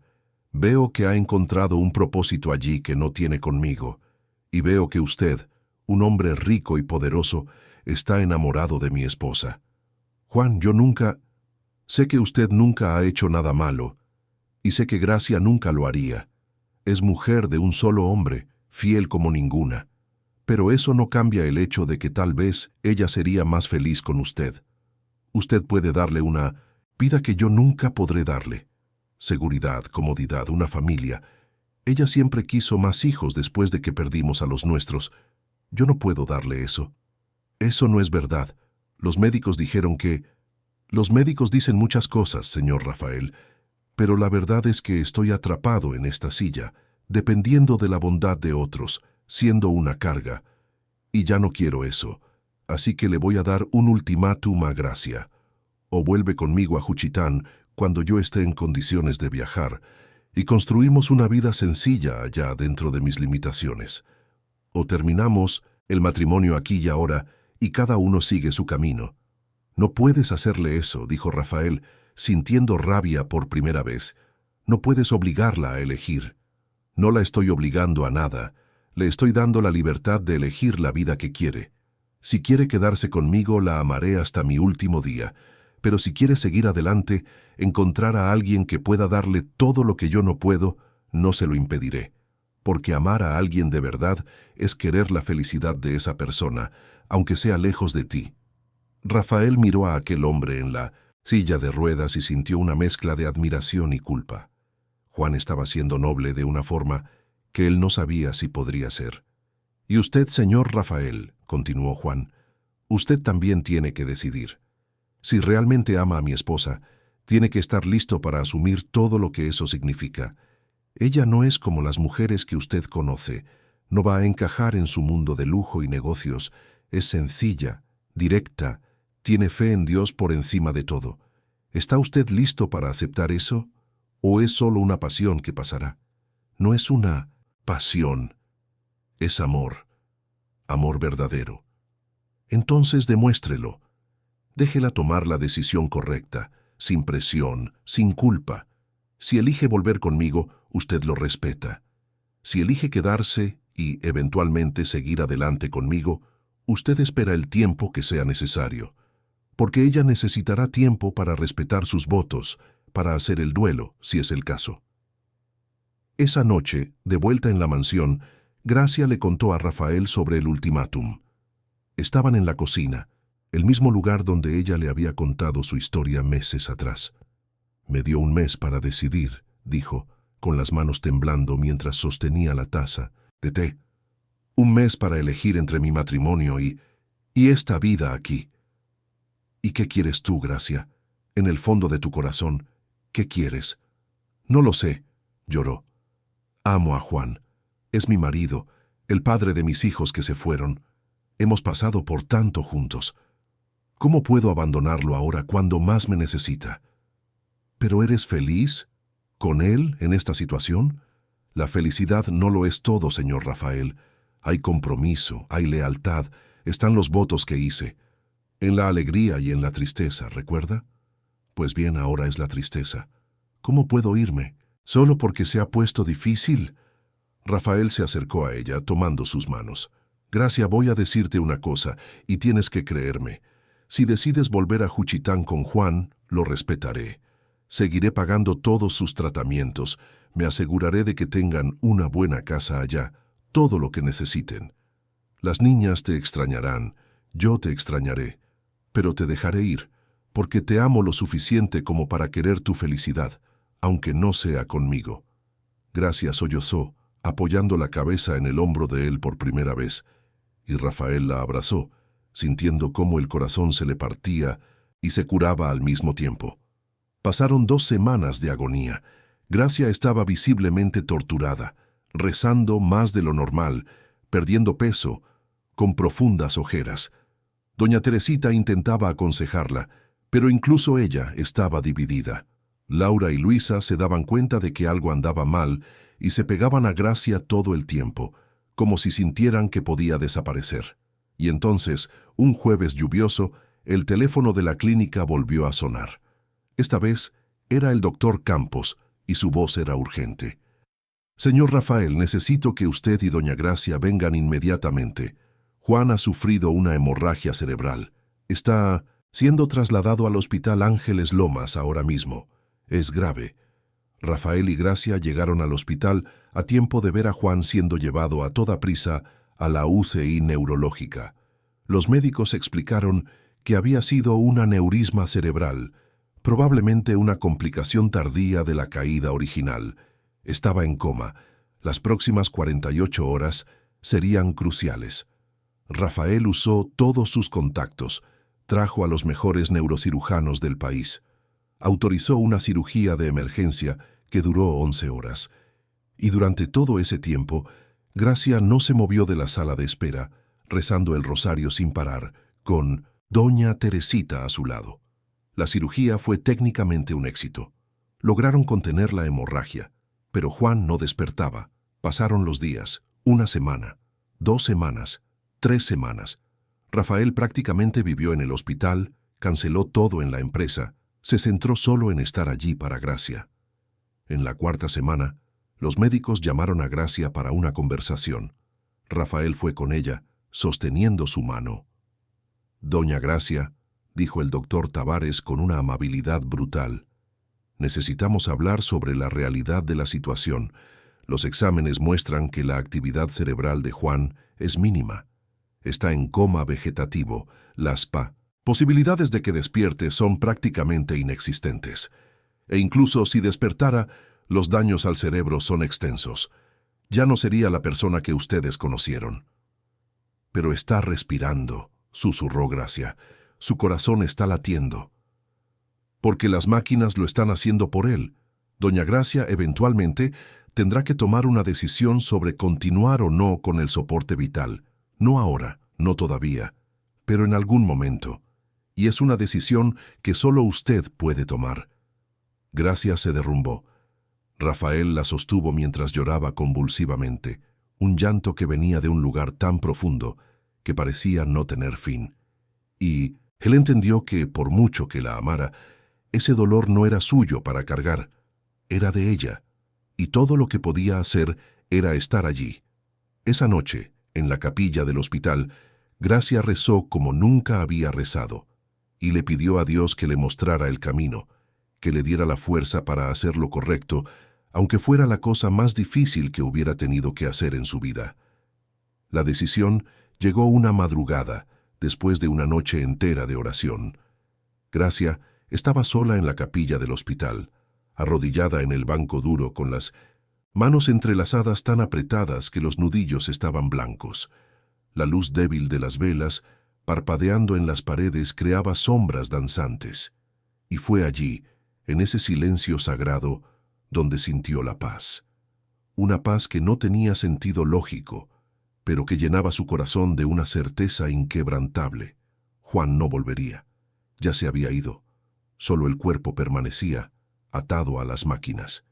Veo que ha encontrado un propósito allí que no tiene conmigo. Y veo que usted, un hombre rico y poderoso, está enamorado de mi esposa. Juan, sé que usted nunca ha hecho nada malo, y sé que Gracia nunca lo haría. Es mujer de un solo hombre, fiel como ninguna. Pero eso no cambia el hecho de que tal vez ella sería más feliz con usted. Usted puede darle una vida que yo nunca podré darle. Seguridad, comodidad, una familia. Ella siempre quiso más hijos después de que perdimos a los nuestros. Yo no puedo darle eso. Eso no es verdad. Los médicos dijeron que... Los médicos dicen muchas cosas, señor Rafael, pero la verdad es que estoy atrapado en esta silla, dependiendo de la bondad de otros, siendo una carga. Y ya no quiero eso. Así que le voy a dar un ultimátum a Gracia. O vuelve conmigo a Juchitán cuando yo esté en condiciones de viajar, y construimos una vida sencilla allá dentro de mis limitaciones. O terminamos el matrimonio aquí y ahora, y cada uno sigue su camino. No puedes hacerle eso, dijo Rafael, sintiendo rabia por primera vez. No puedes obligarla a elegir. No la estoy obligando a nada. Le estoy dando la libertad de elegir la vida que quiere. Si quiere quedarse conmigo, la amaré hasta mi último día. Pero si quiere seguir adelante, encontrar a alguien que pueda darle todo lo que yo no puedo, no se lo impediré. Porque amar a alguien de verdad es querer la felicidad de esa persona, aunque sea lejos de ti. Rafael miró a aquel hombre en la silla de ruedas y sintió una mezcla de admiración y culpa. Juan estaba siendo noble de una forma que él no sabía si podría ser. Y usted, señor Rafael, continuó Juan, usted también tiene que decidir. Si realmente ama a mi esposa, tiene que estar listo para asumir todo lo que eso significa. Ella no es como las mujeres que usted conoce, no va a encajar en su mundo de lujo y negocios, es sencilla, directa, tiene fe en Dios por encima de todo. ¿Está usted listo para aceptar eso? ¿O es solo una pasión que pasará? No es una pasión, es amor, amor verdadero. Entonces demuéstrelo. Déjela tomar la decisión correcta, sin presión, sin culpa. Si elige volver conmigo, usted lo respeta. Si elige quedarse y, eventualmente, seguir adelante conmigo, usted espera el tiempo que sea necesario. Porque ella necesitará tiempo para respetar sus votos, para hacer el duelo, si es el caso. Esa noche, de vuelta en la mansión, Gracia le contó a Rafael sobre el ultimátum. Estaban en la cocina, el mismo lugar donde ella le había contado su historia meses atrás. Me dio un mes para decidir, dijo, con las manos temblando mientras sostenía la taza de té. Un mes para elegir entre mi matrimonio y esta vida aquí. ¿Y qué quieres tú, Gracia? En el fondo de tu corazón, ¿qué quieres? No lo sé, lloró. Amo a Juan. Es mi marido, el padre de mis hijos que se fueron. Hemos pasado por tanto juntos. ¿Cómo puedo abandonarlo ahora cuando más me necesita? ¿Pero eres feliz con él en esta situación? La felicidad no lo es todo, señor Rafael. Hay compromiso, hay lealtad, están los votos que hice. En la alegría y en la tristeza, ¿recuerda? Pues bien, ahora es la tristeza. ¿Cómo puedo irme? ¿Solo porque se ha puesto difícil? Rafael se acercó a ella, tomando sus manos. Gracia, voy a decirte una cosa, y tienes que creerme. Si decides volver a Juchitán con Juan, lo respetaré. Seguiré pagando todos sus tratamientos. Me aseguraré de que tengan una buena casa allá, todo lo que necesiten. Las niñas te extrañarán, yo te extrañaré, pero te dejaré ir, porque te amo lo suficiente como para querer tu felicidad, aunque no sea conmigo. Gracia sollozó, apoyando la cabeza en el hombro de él por primera vez, y Rafael la abrazó, sintiendo cómo el corazón se le partía y se curaba al mismo tiempo. Pasaron 2 semanas de agonía. Gracia estaba visiblemente torturada, rezando más de lo normal, perdiendo peso, con profundas ojeras. Doña Teresita intentaba aconsejarla, pero incluso ella estaba dividida. Laura y Luisa se daban cuenta de que algo andaba mal y se pegaban a Gracia todo el tiempo, como si sintieran que podía desaparecer. Y entonces, un jueves lluvioso, el teléfono de la clínica volvió a sonar. Esta vez era el doctor Campos, y su voz era urgente. «Señor Rafael, necesito que usted y doña Gracia vengan inmediatamente. Juan ha sufrido una hemorragia cerebral. Está siendo trasladado al Hospital Ángeles Lomas ahora mismo. Es grave». Rafael y Gracia llegaron al hospital a tiempo de ver a Juan siendo llevado a toda prisa a la UCI neurológica. Los médicos explicaron que había sido un aneurisma cerebral, probablemente una complicación tardía de la caída original. Estaba en coma. Las próximas 48 horas serían cruciales. Rafael usó todos sus contactos, trajo a los mejores neurocirujanos del país. Autorizó una cirugía de emergencia que duró 11 horas. Y durante todo ese tiempo, Gracia no se movió de la sala de espera, rezando el rosario sin parar, con doña Teresita a su lado. La cirugía fue técnicamente un éxito. Lograron contener la hemorragia, pero Juan no despertaba. Pasaron los días, 1 semana, 2 semanas, 3 semanas. Rafael prácticamente vivió en el hospital, canceló todo en la empresa, se centró solo en estar allí para Gracia. En la 4ª semana, los médicos llamaron a Gracia para una conversación. Rafael fue con ella, sosteniendo su mano. «Doña Gracia», dijo el doctor Tavares con una amabilidad brutal, «necesitamos hablar sobre la realidad de la situación. Los exámenes muestran que la actividad cerebral de Juan es mínima. Está en coma vegetativo, las posibilidades de que despierte son prácticamente inexistentes. E incluso si despertara, los daños al cerebro son extensos. Ya no sería la persona que ustedes conocieron». «Pero está respirando», susurró Gracia. «Su corazón está latiendo». «Porque las máquinas lo están haciendo por él. Doña Gracia eventualmente tendrá que tomar una decisión sobre continuar o no con el soporte vital. No ahora, no todavía, pero en algún momento. Y es una decisión que solo usted puede tomar». Gracia se derrumbó. Rafael la sostuvo mientras lloraba convulsivamente, un llanto que venía de un lugar tan profundo que parecía no tener fin. Y él entendió que, por mucho que la amara, ese dolor no era suyo para cargar, era de ella, y todo lo que podía hacer era estar allí. Esa noche, en la capilla del hospital, Gracia rezó como nunca había rezado, y le pidió a Dios que le mostrara el camino, que le diera la fuerza para hacer lo correcto, aunque fuera la cosa más difícil que hubiera tenido que hacer en su vida. La decisión llegó una madrugada, después de una noche entera de oración. Gracia estaba sola en la capilla del hospital, arrodillada en el banco duro con las manos entrelazadas tan apretadas que los nudillos estaban blancos. La luz débil de las velas, parpadeando en las paredes, creaba sombras danzantes. Y fue allí, en ese silencio sagrado, donde sintió la paz. Una paz que no tenía sentido lógico, pero que llenaba su corazón de una certeza inquebrantable. Juan no volvería. Ya se había ido. Solo el cuerpo permanecía, atado a las máquinas.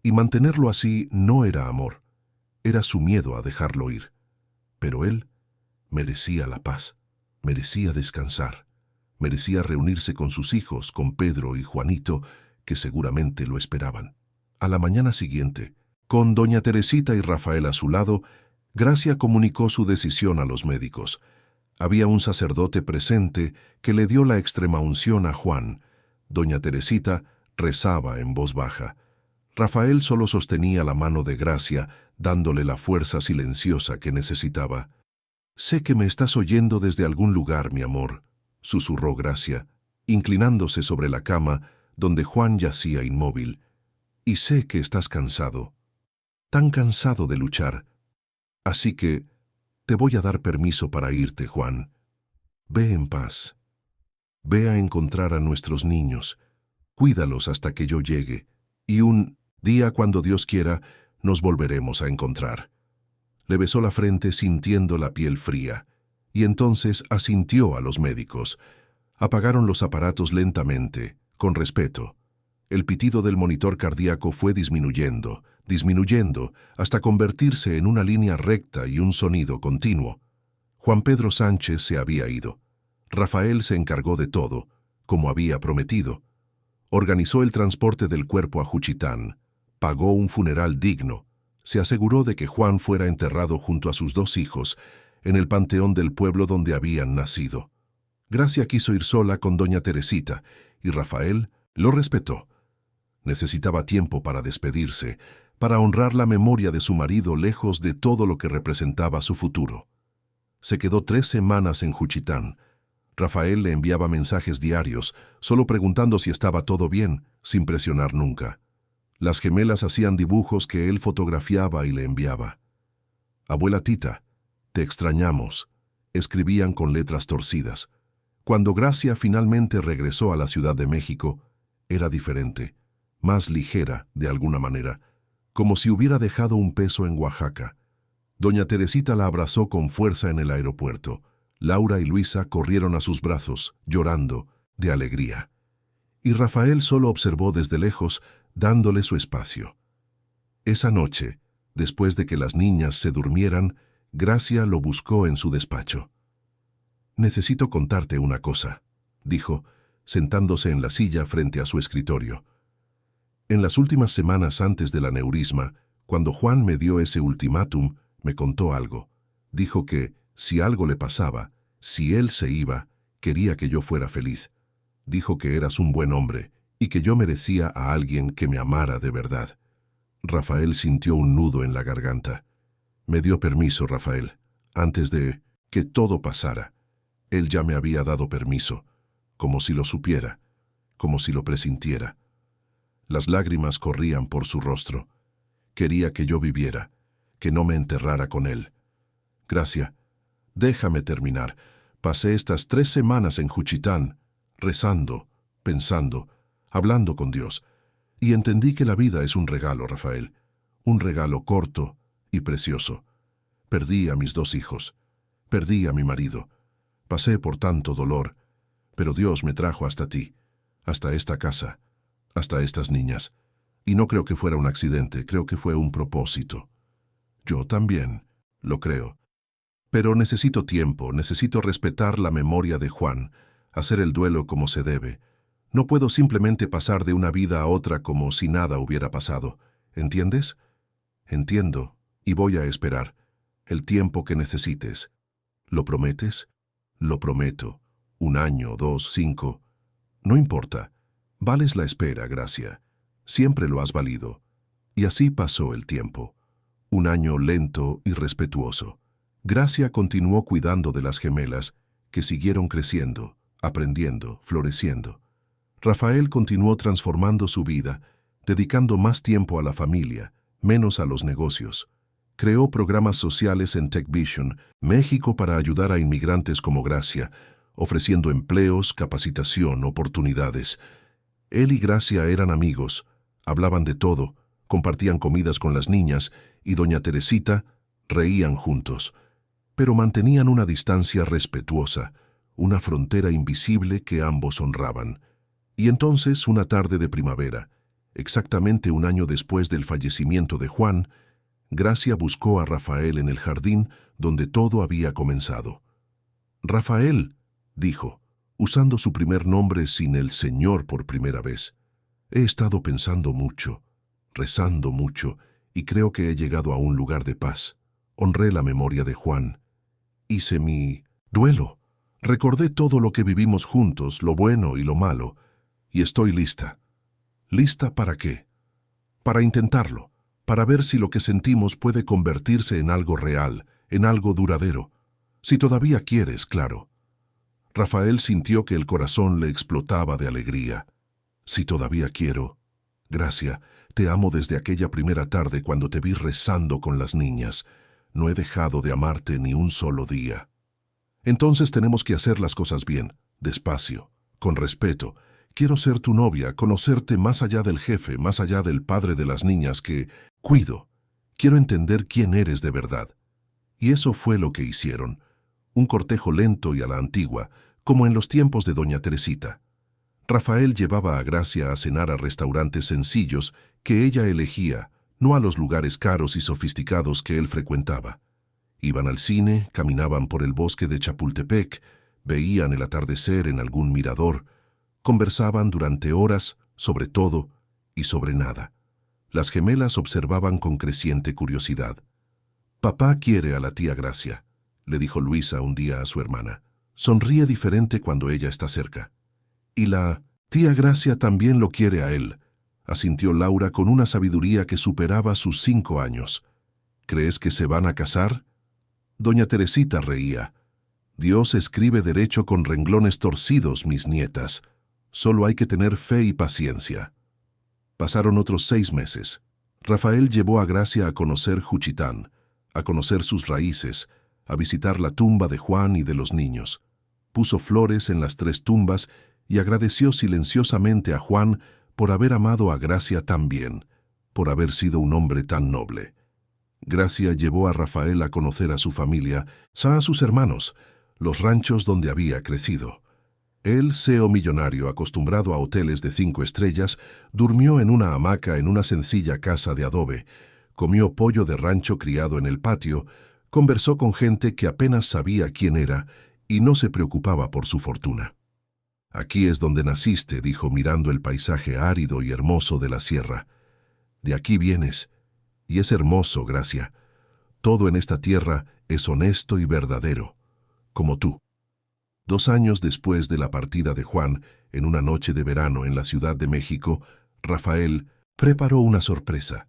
Y mantenerlo así no era amor, era su miedo a dejarlo ir. Pero él merecía la paz, merecía descansar, merecía reunirse con sus hijos, con Pedro y Juanito, que seguramente lo esperaban. A la mañana siguiente, con doña Teresita y Rafael a su lado, Gracia comunicó su decisión a los médicos. Había un sacerdote presente que le dio la extremaunción a Juan. Doña Teresita rezaba en voz baja. Rafael solo sostenía la mano de Gracia, dándole la fuerza silenciosa que necesitaba. «Sé que me estás oyendo desde algún lugar, mi amor», susurró Gracia, inclinándose sobre la cama donde Juan yacía inmóvil. «Y sé que estás cansado, tan cansado de luchar. Así que te voy a dar permiso para irte, Juan. Ve en paz. Ve a encontrar a nuestros niños. Cuídalos hasta que yo llegue. Y un Día cuando Dios quiera, nos volveremos a encontrar. Le besó la frente sintiendo la piel fría, y entonces asintió a los médicos. Apagaron los aparatos lentamente, con respeto. El pitido del monitor cardíaco fue disminuyendo, hasta convertirse en una línea recta y un sonido continuo. Juan Pedro Sánchez se había ido. Rafael se encargó de todo, como había prometido. Organizó el transporte del cuerpo a Juchitán, pagó un funeral digno, se aseguró de que Juan fuera enterrado junto a sus 2 hijos, en el panteón del pueblo donde habían nacido. Gracia quiso ir sola con doña Teresita, y Rafael lo respetó. Necesitaba tiempo para despedirse, para honrar la memoria de su marido lejos de todo lo que representaba su futuro. Se quedó 3 semanas en Juchitán. Rafael le enviaba mensajes diarios, solo preguntando si estaba todo bien, sin presionar nunca. Las gemelas hacían dibujos que él fotografiaba y le enviaba. «Abuela Tita, te extrañamos», escribían con letras torcidas. Cuando Gracia finalmente regresó a la Ciudad de México, era diferente, más ligera de alguna manera, como si hubiera dejado un peso en Oaxaca. Doña Teresita la abrazó con fuerza en el aeropuerto. Laura y Luisa corrieron a sus brazos, llorando, de alegría. Y Rafael solo observó desde lejos, dándole su espacio. Esa noche, después de que las niñas se durmieran, Gracia lo buscó en su despacho. «Necesito contarte una cosa», dijo, sentándose en la silla frente a su escritorio. «En las últimas semanas antes del aneurisma, cuando Juan me dio ese ultimátum, me contó algo. Dijo que, si algo le pasaba, si él se iba, quería que yo fuera feliz. Dijo que eras un buen hombre y que yo merecía a alguien que me amara de verdad». Rafael sintió un nudo en la garganta. «Me dio permiso, Rafael, antes de que todo pasara. Él ya me había dado permiso, como si lo supiera, como si lo presintiera». Las lágrimas corrían por su rostro. Quería que yo viviera, que no me enterrara con él. «Gracia, déjame terminar. Pasé estas 3 semanas en Juchitán, rezando, pensando, hablando con Dios, y entendí que la vida es un regalo, Rafael, un regalo corto y precioso. Perdí a mis 2 hijos, perdí a mi marido, pasé por tanto dolor, pero Dios me trajo hasta ti, hasta esta casa, hasta estas niñas, y no creo que fuera un accidente, creo que fue un propósito. Yo también lo creo. Pero necesito tiempo, necesito respetar la memoria de Juan, hacer el duelo como se debe. No puedo simplemente pasar de una vida a otra como si nada hubiera pasado. ¿Entiendes? Entiendo, y voy a esperar. El tiempo que necesites. ¿Lo prometes? Lo prometo. 1 año, 2, 5. No importa. Vales la espera, Gracia. Siempre lo has valido. Y así pasó el tiempo. 1 año lento y respetuoso. Gracia continuó cuidando de las gemelas, que siguieron creciendo, aprendiendo, floreciendo. Rafael continuó transformando su vida, dedicando más tiempo a la familia, menos a los negocios. Creó programas sociales en TechVision, México, para ayudar a inmigrantes como Gracia, ofreciendo empleos, capacitación, oportunidades. Él y Gracia eran amigos, hablaban de todo, compartían comidas con las niñas y doña Teresita reían juntos, pero mantenían una distancia respetuosa, una frontera invisible que ambos honraban. Y entonces, una tarde de primavera, exactamente 1 año después del fallecimiento de Juan, Gracia buscó a Rafael en el jardín donde todo había comenzado. «Rafael», dijo, usando su primer nombre sin el Señor por primera vez, «he estado pensando mucho, rezando mucho, y creo que he llegado a un lugar de paz. Honré la memoria de Juan. Hice mi duelo. Recordé todo lo que vivimos juntos, lo bueno y lo malo, y estoy lista». «¿Lista para qué?» «Para intentarlo, para ver si lo que sentimos puede convertirse en algo real, en algo duradero. Si todavía quieres, claro». Rafael sintió que el corazón le explotaba de alegría. «Si todavía quiero. Gracia, te amo desde aquella primera tarde cuando te vi rezando con las niñas. No he dejado de amarte ni un solo día. Entonces tenemos que hacer las cosas bien, despacio, con respeto, Quiero ser tu novia, conocerte más allá del jefe, más allá del padre de las niñas que cuido. Quiero entender quién eres de verdad. Y eso fue lo que hicieron. Un cortejo lento y a la antigua, como en los tiempos de doña Teresita. Rafael llevaba a Gracia a cenar a restaurantes sencillos que ella elegía, no a los lugares caros y sofisticados que él frecuentaba. Iban al cine, caminaban por el bosque de Chapultepec, veían el atardecer en algún mirador, conversaban durante horas sobre todo y sobre nada. Las gemelas observaban con creciente curiosidad. «Papá quiere a la tía Gracia», le dijo Luisa un día a su hermana. Sonríe diferente cuando ella está cerca. «Y la tía Gracia también lo quiere a él», asintió Laura con una sabiduría que superaba sus 5 años. «¿Crees que se van a casar?» Doña Teresita reía. «Dios escribe derecho con renglones torcidos, mis nietas. Solo hay que tener fe y paciencia». Pasaron otros 6 meses. Rafael llevó a Gracia a conocer Juchitán, a conocer sus raíces, a visitar la tumba de Juan y de los niños. Puso flores en las 3 tumbas y agradeció silenciosamente a Juan por haber amado a Gracia tan bien, por haber sido un hombre tan noble. Gracia llevó a Rafael a conocer a su familia, a sus hermanos, los ranchos donde había crecido. Él, CEO millonario acostumbrado a hoteles de 5 estrellas, durmió en una hamaca en una sencilla casa de adobe, comió pollo de rancho criado en el patio, conversó con gente que apenas sabía quién era y no se preocupaba por su fortuna. «Aquí es donde naciste», dijo mirando el paisaje árido y hermoso de la sierra. «De aquí vienes, y es hermoso, Gracia. Todo en esta tierra es honesto y verdadero, como tú». 2 años después de la partida de Juan, en una noche de verano en la Ciudad de México, Rafael preparó una sorpresa.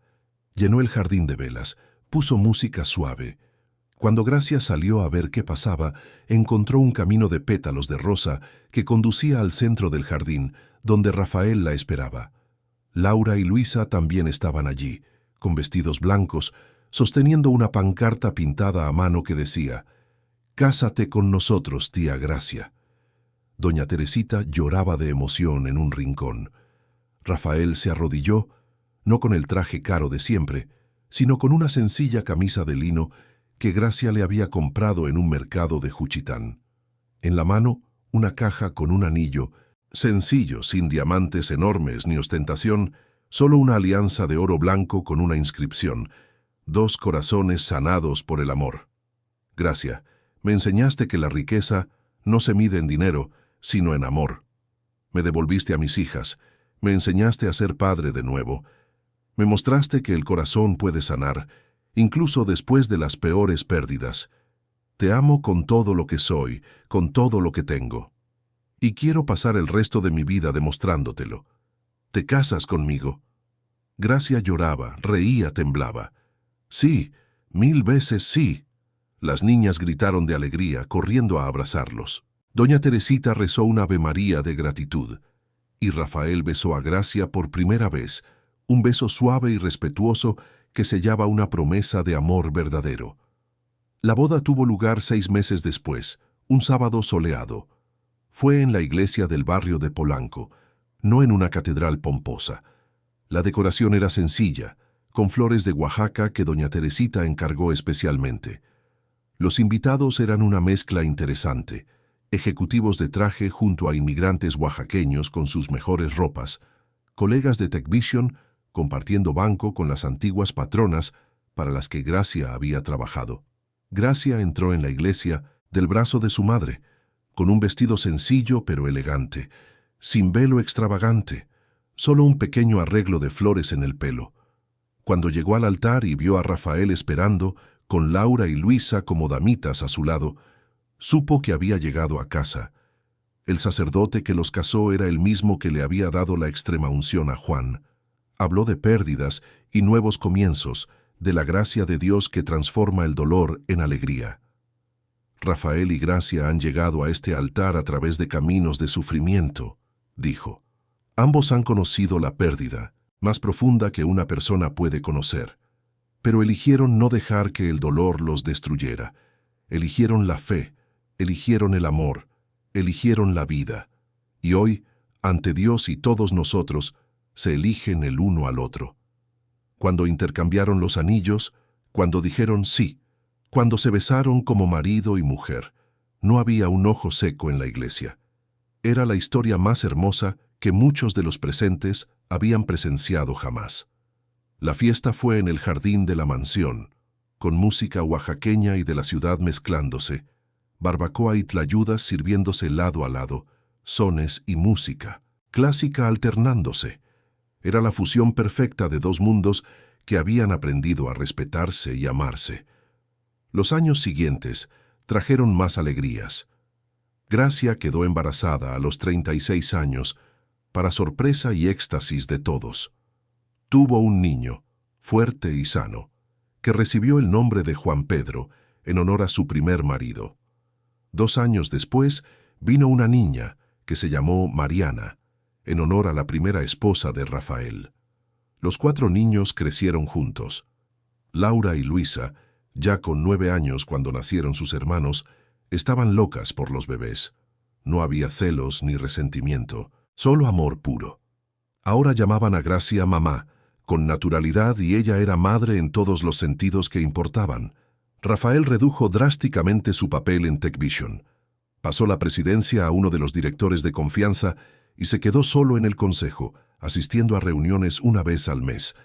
Llenó el jardín de velas, puso música suave. Cuando Gracia salió a ver qué pasaba, encontró un camino de pétalos de rosa que conducía al centro del jardín, donde Rafael la esperaba. Laura y Luisa también estaban allí, con vestidos blancos, sosteniendo una pancarta pintada a mano que decía: «Cásate con nosotros, tía Gracia». Doña Teresita lloraba de emoción en un rincón. Rafael se arrodilló, no con el traje caro de siempre, sino con una sencilla camisa de lino que Gracia le había comprado en un mercado de Juchitán. En la mano, una caja con un anillo, sencillo, sin diamantes enormes ni ostentación, solo una alianza de oro blanco con una inscripción: 2 corazones sanados por el amor. «Gracia, me enseñaste que la riqueza no se mide en dinero, sino en amor. Me devolviste a mis hijas, me enseñaste a ser padre de nuevo. Me mostraste que el corazón puede sanar, incluso después de las peores pérdidas. Te amo con todo lo que soy, con todo lo que tengo. Y quiero pasar el resto de mi vida demostrándotelo. ¿Te casas conmigo?» Gracia lloraba, reía, temblaba. «Sí, 1000 veces sí». Las niñas gritaron de alegría, corriendo a abrazarlos. Doña Teresita rezó una Ave María de gratitud, y Rafael besó a Gracia por primera vez, un beso suave y respetuoso que sellaba una promesa de amor verdadero. La boda tuvo lugar 6 meses después, un sábado soleado. Fue en la iglesia del barrio de Polanco, no en una catedral pomposa. La decoración era sencilla, con flores de Oaxaca que doña Teresita encargó especialmente. Los invitados eran una mezcla interesante: ejecutivos de traje junto a inmigrantes oaxaqueños con sus mejores ropas, colegas de TechVision compartiendo banco con las antiguas patronas para las que Gracia había trabajado. Gracia entró en la iglesia del brazo de su madre, con un vestido sencillo pero elegante, sin velo extravagante, solo un pequeño arreglo de flores en el pelo. Cuando llegó al altar y vio a Rafael esperando, con Laura y Luisa como damitas a su lado, supo que había llegado a casa. El sacerdote que los casó era el mismo que le había dado la extremaunción a Juan. Habló de pérdidas y nuevos comienzos, de la gracia de Dios que transforma el dolor en alegría. Rafael y Gracia han llegado a este altar a través de caminos de sufrimiento, dijo. Ambos han conocido la pérdida, más profunda que una persona puede conocer. Pero eligieron no dejar que el dolor los destruyera. Eligieron la fe, eligieron el amor, eligieron la vida. Y hoy, ante Dios y todos nosotros, se eligen el uno al otro. Cuando intercambiaron los anillos, cuando dijeron sí, cuando se besaron como marido y mujer, no había un ojo seco en la iglesia. Era la historia más hermosa que muchos de los presentes habían presenciado jamás. La fiesta fue en el jardín de la mansión, con música oaxaqueña y de la ciudad mezclándose, barbacoa y tlayudas sirviéndose lado a lado, sones y música, clásica alternándose. Era la fusión perfecta de dos mundos que habían aprendido a respetarse y amarse. Los años siguientes trajeron más alegrías. Gracia quedó embarazada a los 36 años, para sorpresa y éxtasis de todos. Tuvo un niño, fuerte y sano, que recibió el nombre de Juan Pedro, en honor a su primer marido. 2 años después vino una niña, que se llamó Mariana, en honor a la primera esposa de Rafael. Los 4 niños crecieron juntos. Laura y Luisa, ya con 9 años cuando nacieron sus hermanos, estaban locas por los bebés. No había celos ni resentimiento, solo amor puro. Ahora llamaban a Gracia mamá, con naturalidad, y ella era madre en todos los sentidos que importaban. Rafael redujo drásticamente su papel en TechVision. Pasó la presidencia a uno de los directores de confianza y se quedó solo en el consejo, asistiendo a reuniones una vez al mes.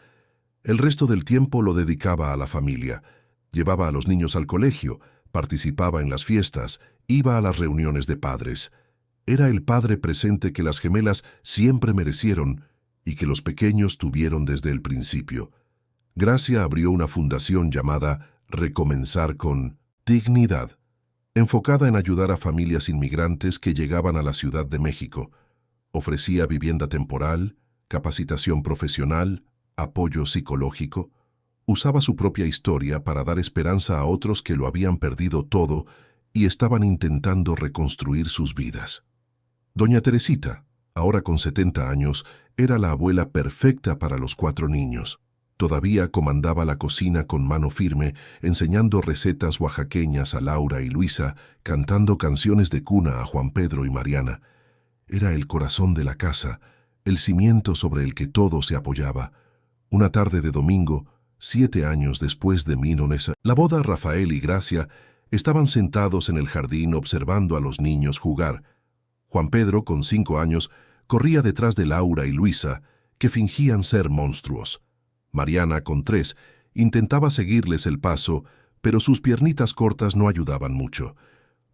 El resto del tiempo lo dedicaba a la familia. Llevaba a los niños al colegio, participaba en las fiestas, iba a las reuniones de padres. Era el padre presente que las gemelas siempre merecieron y que los pequeños tuvieron desde el principio. Gracia abrió una fundación llamada Recomenzar con Dignidad, enfocada en ayudar a familias inmigrantes que llegaban a la Ciudad de México. Ofrecía vivienda temporal, capacitación profesional, apoyo psicológico. Usaba su propia historia para dar esperanza a otros que lo habían perdido todo y estaban intentando reconstruir sus vidas. Doña Teresita, ahora con 70 años, era la abuela perfecta para los 4 niños. Todavía comandaba la cocina con mano firme, enseñando recetas oaxaqueñas a Laura y Luisa, cantando canciones de cuna a Juan Pedro y Mariana. Era el corazón de la casa, el cimiento sobre el que todo se apoyaba. Una tarde de domingo, 7 años después de mi nonesa, la boda, Rafael y Gracia estaban sentados en el jardín observando a los niños jugar. Juan Pedro, con 5 años, corría detrás de Laura y Luisa, que fingían ser monstruos. Mariana, con 3, intentaba seguirles el paso, pero sus piernitas cortas no ayudaban mucho.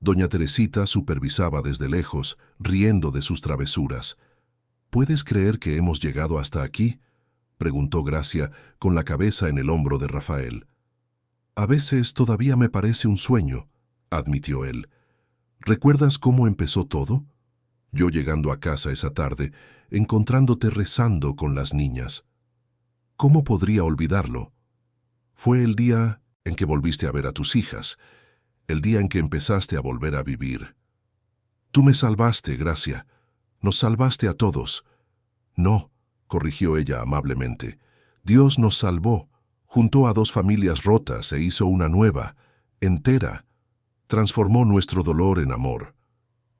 Doña Teresita supervisaba desde lejos, riendo de sus travesuras. ¿Puedes creer que hemos llegado hasta aquí?, preguntó Gracia, con la cabeza en el hombro de Rafael. A veces todavía me parece un sueño, admitió él. ¿Recuerdas cómo empezó todo? Yo llegando a casa esa tarde, encontrándote rezando con las niñas. ¿Cómo podría olvidarlo? Fue el día en que volviste a ver a tus hijas, el día en que empezaste a volver a vivir. Tú me salvaste, Gracia. Nos salvaste a todos. No, corrigió ella amablemente. Dios nos salvó, juntó a 2 familias rotas e hizo una nueva, entera. Transformó nuestro dolor en amor.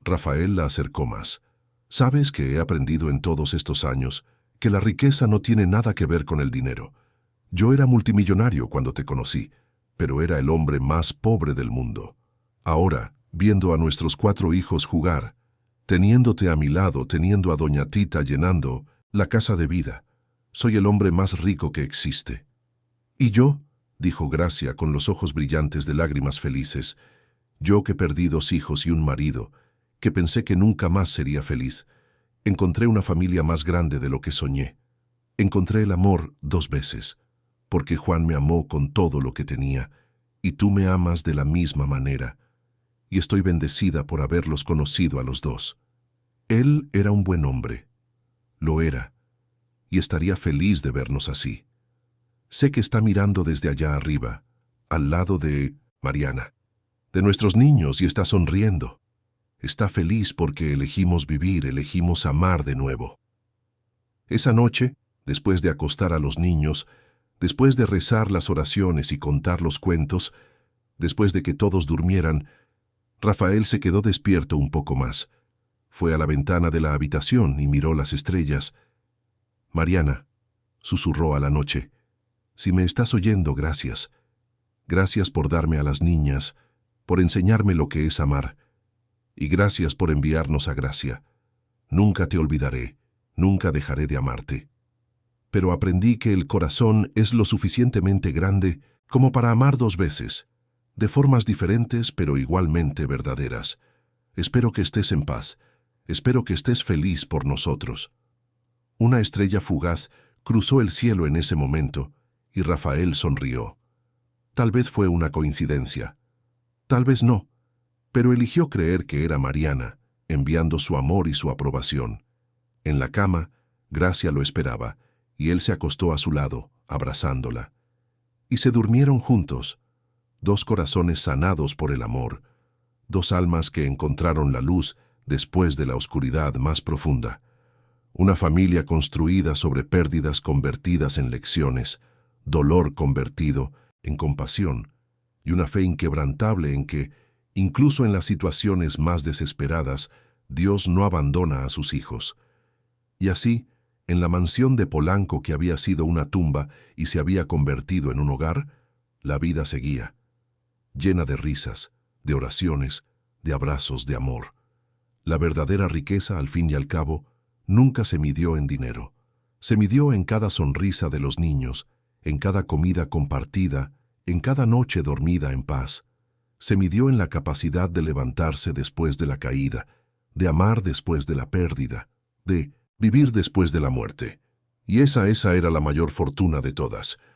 Rafael la acercó más. ¿Sabes que he aprendido en todos estos años que la riqueza no tiene nada que ver con el dinero? Yo era multimillonario cuando te conocí, pero era el hombre más pobre del mundo. Ahora, viendo a nuestros 4 hijos jugar, teniéndote a mi lado, teniendo a doña Tita llenando la casa de vida, soy el hombre más rico que existe. ¿Y yo?, dijo Gracia con los ojos brillantes de lágrimas felices. Yo que perdí 2 hijos y un marido, que pensé que nunca más sería feliz, encontré una familia más grande de lo que soñé. Encontré el amor 2 veces, porque Juan me amó con todo lo que tenía, y tú me amas de la misma manera, y estoy bendecida por haberlos conocido a los 2. Él era un buen hombre. Lo era, y estaría feliz de vernos así. Sé que está mirando desde allá arriba, al lado de Mariana, de nuestros niños, y está sonriendo. Está feliz porque elegimos vivir, elegimos amar de nuevo. Esa noche, después de acostar a los niños, después de rezar las oraciones y contar los cuentos, después de que todos durmieran, Rafael se quedó despierto un poco más. Fue a la ventana de la habitación y miró las estrellas. «Mariana», susurró a la noche, «si me estás oyendo, gracias. Gracias por darme a las niñas, por enseñarme lo que es amar. Y gracias por enviarnos a Gracia. Nunca te olvidaré, nunca dejaré de amarte. Pero aprendí que el corazón es lo suficientemente grande como para amar dos veces, de formas diferentes pero igualmente verdaderas. Espero que estés en paz, espero que estés feliz por nosotros». Una estrella fugaz cruzó el cielo en ese momento y Rafael sonrió. Tal vez fue una coincidencia, tal vez no, pero eligió creer que era Mariana, enviando su amor y su aprobación. En la cama, Gracia lo esperaba, y él se acostó a su lado, abrazándola. Y se durmieron juntos, dos corazones sanados por el amor, dos almas que encontraron la luz después de la oscuridad más profunda. Una familia construida sobre pérdidas convertidas en lecciones, dolor convertido en compasión, y una fe inquebrantable en que, incluso en las situaciones más desesperadas, Dios no abandona a sus hijos. Y así, en la mansión de Polanco que había sido una tumba y se había convertido en un hogar, la vida seguía, llena de risas, de oraciones, de abrazos, de amor. La verdadera riqueza, al fin y al cabo, nunca se midió en dinero. Se midió en cada sonrisa de los niños, en cada comida compartida, en cada noche dormida en paz. Se midió en la capacidad de levantarse después de la caída, de amar después de la pérdida, de vivir después de la muerte. Y esa era la mayor fortuna de todas,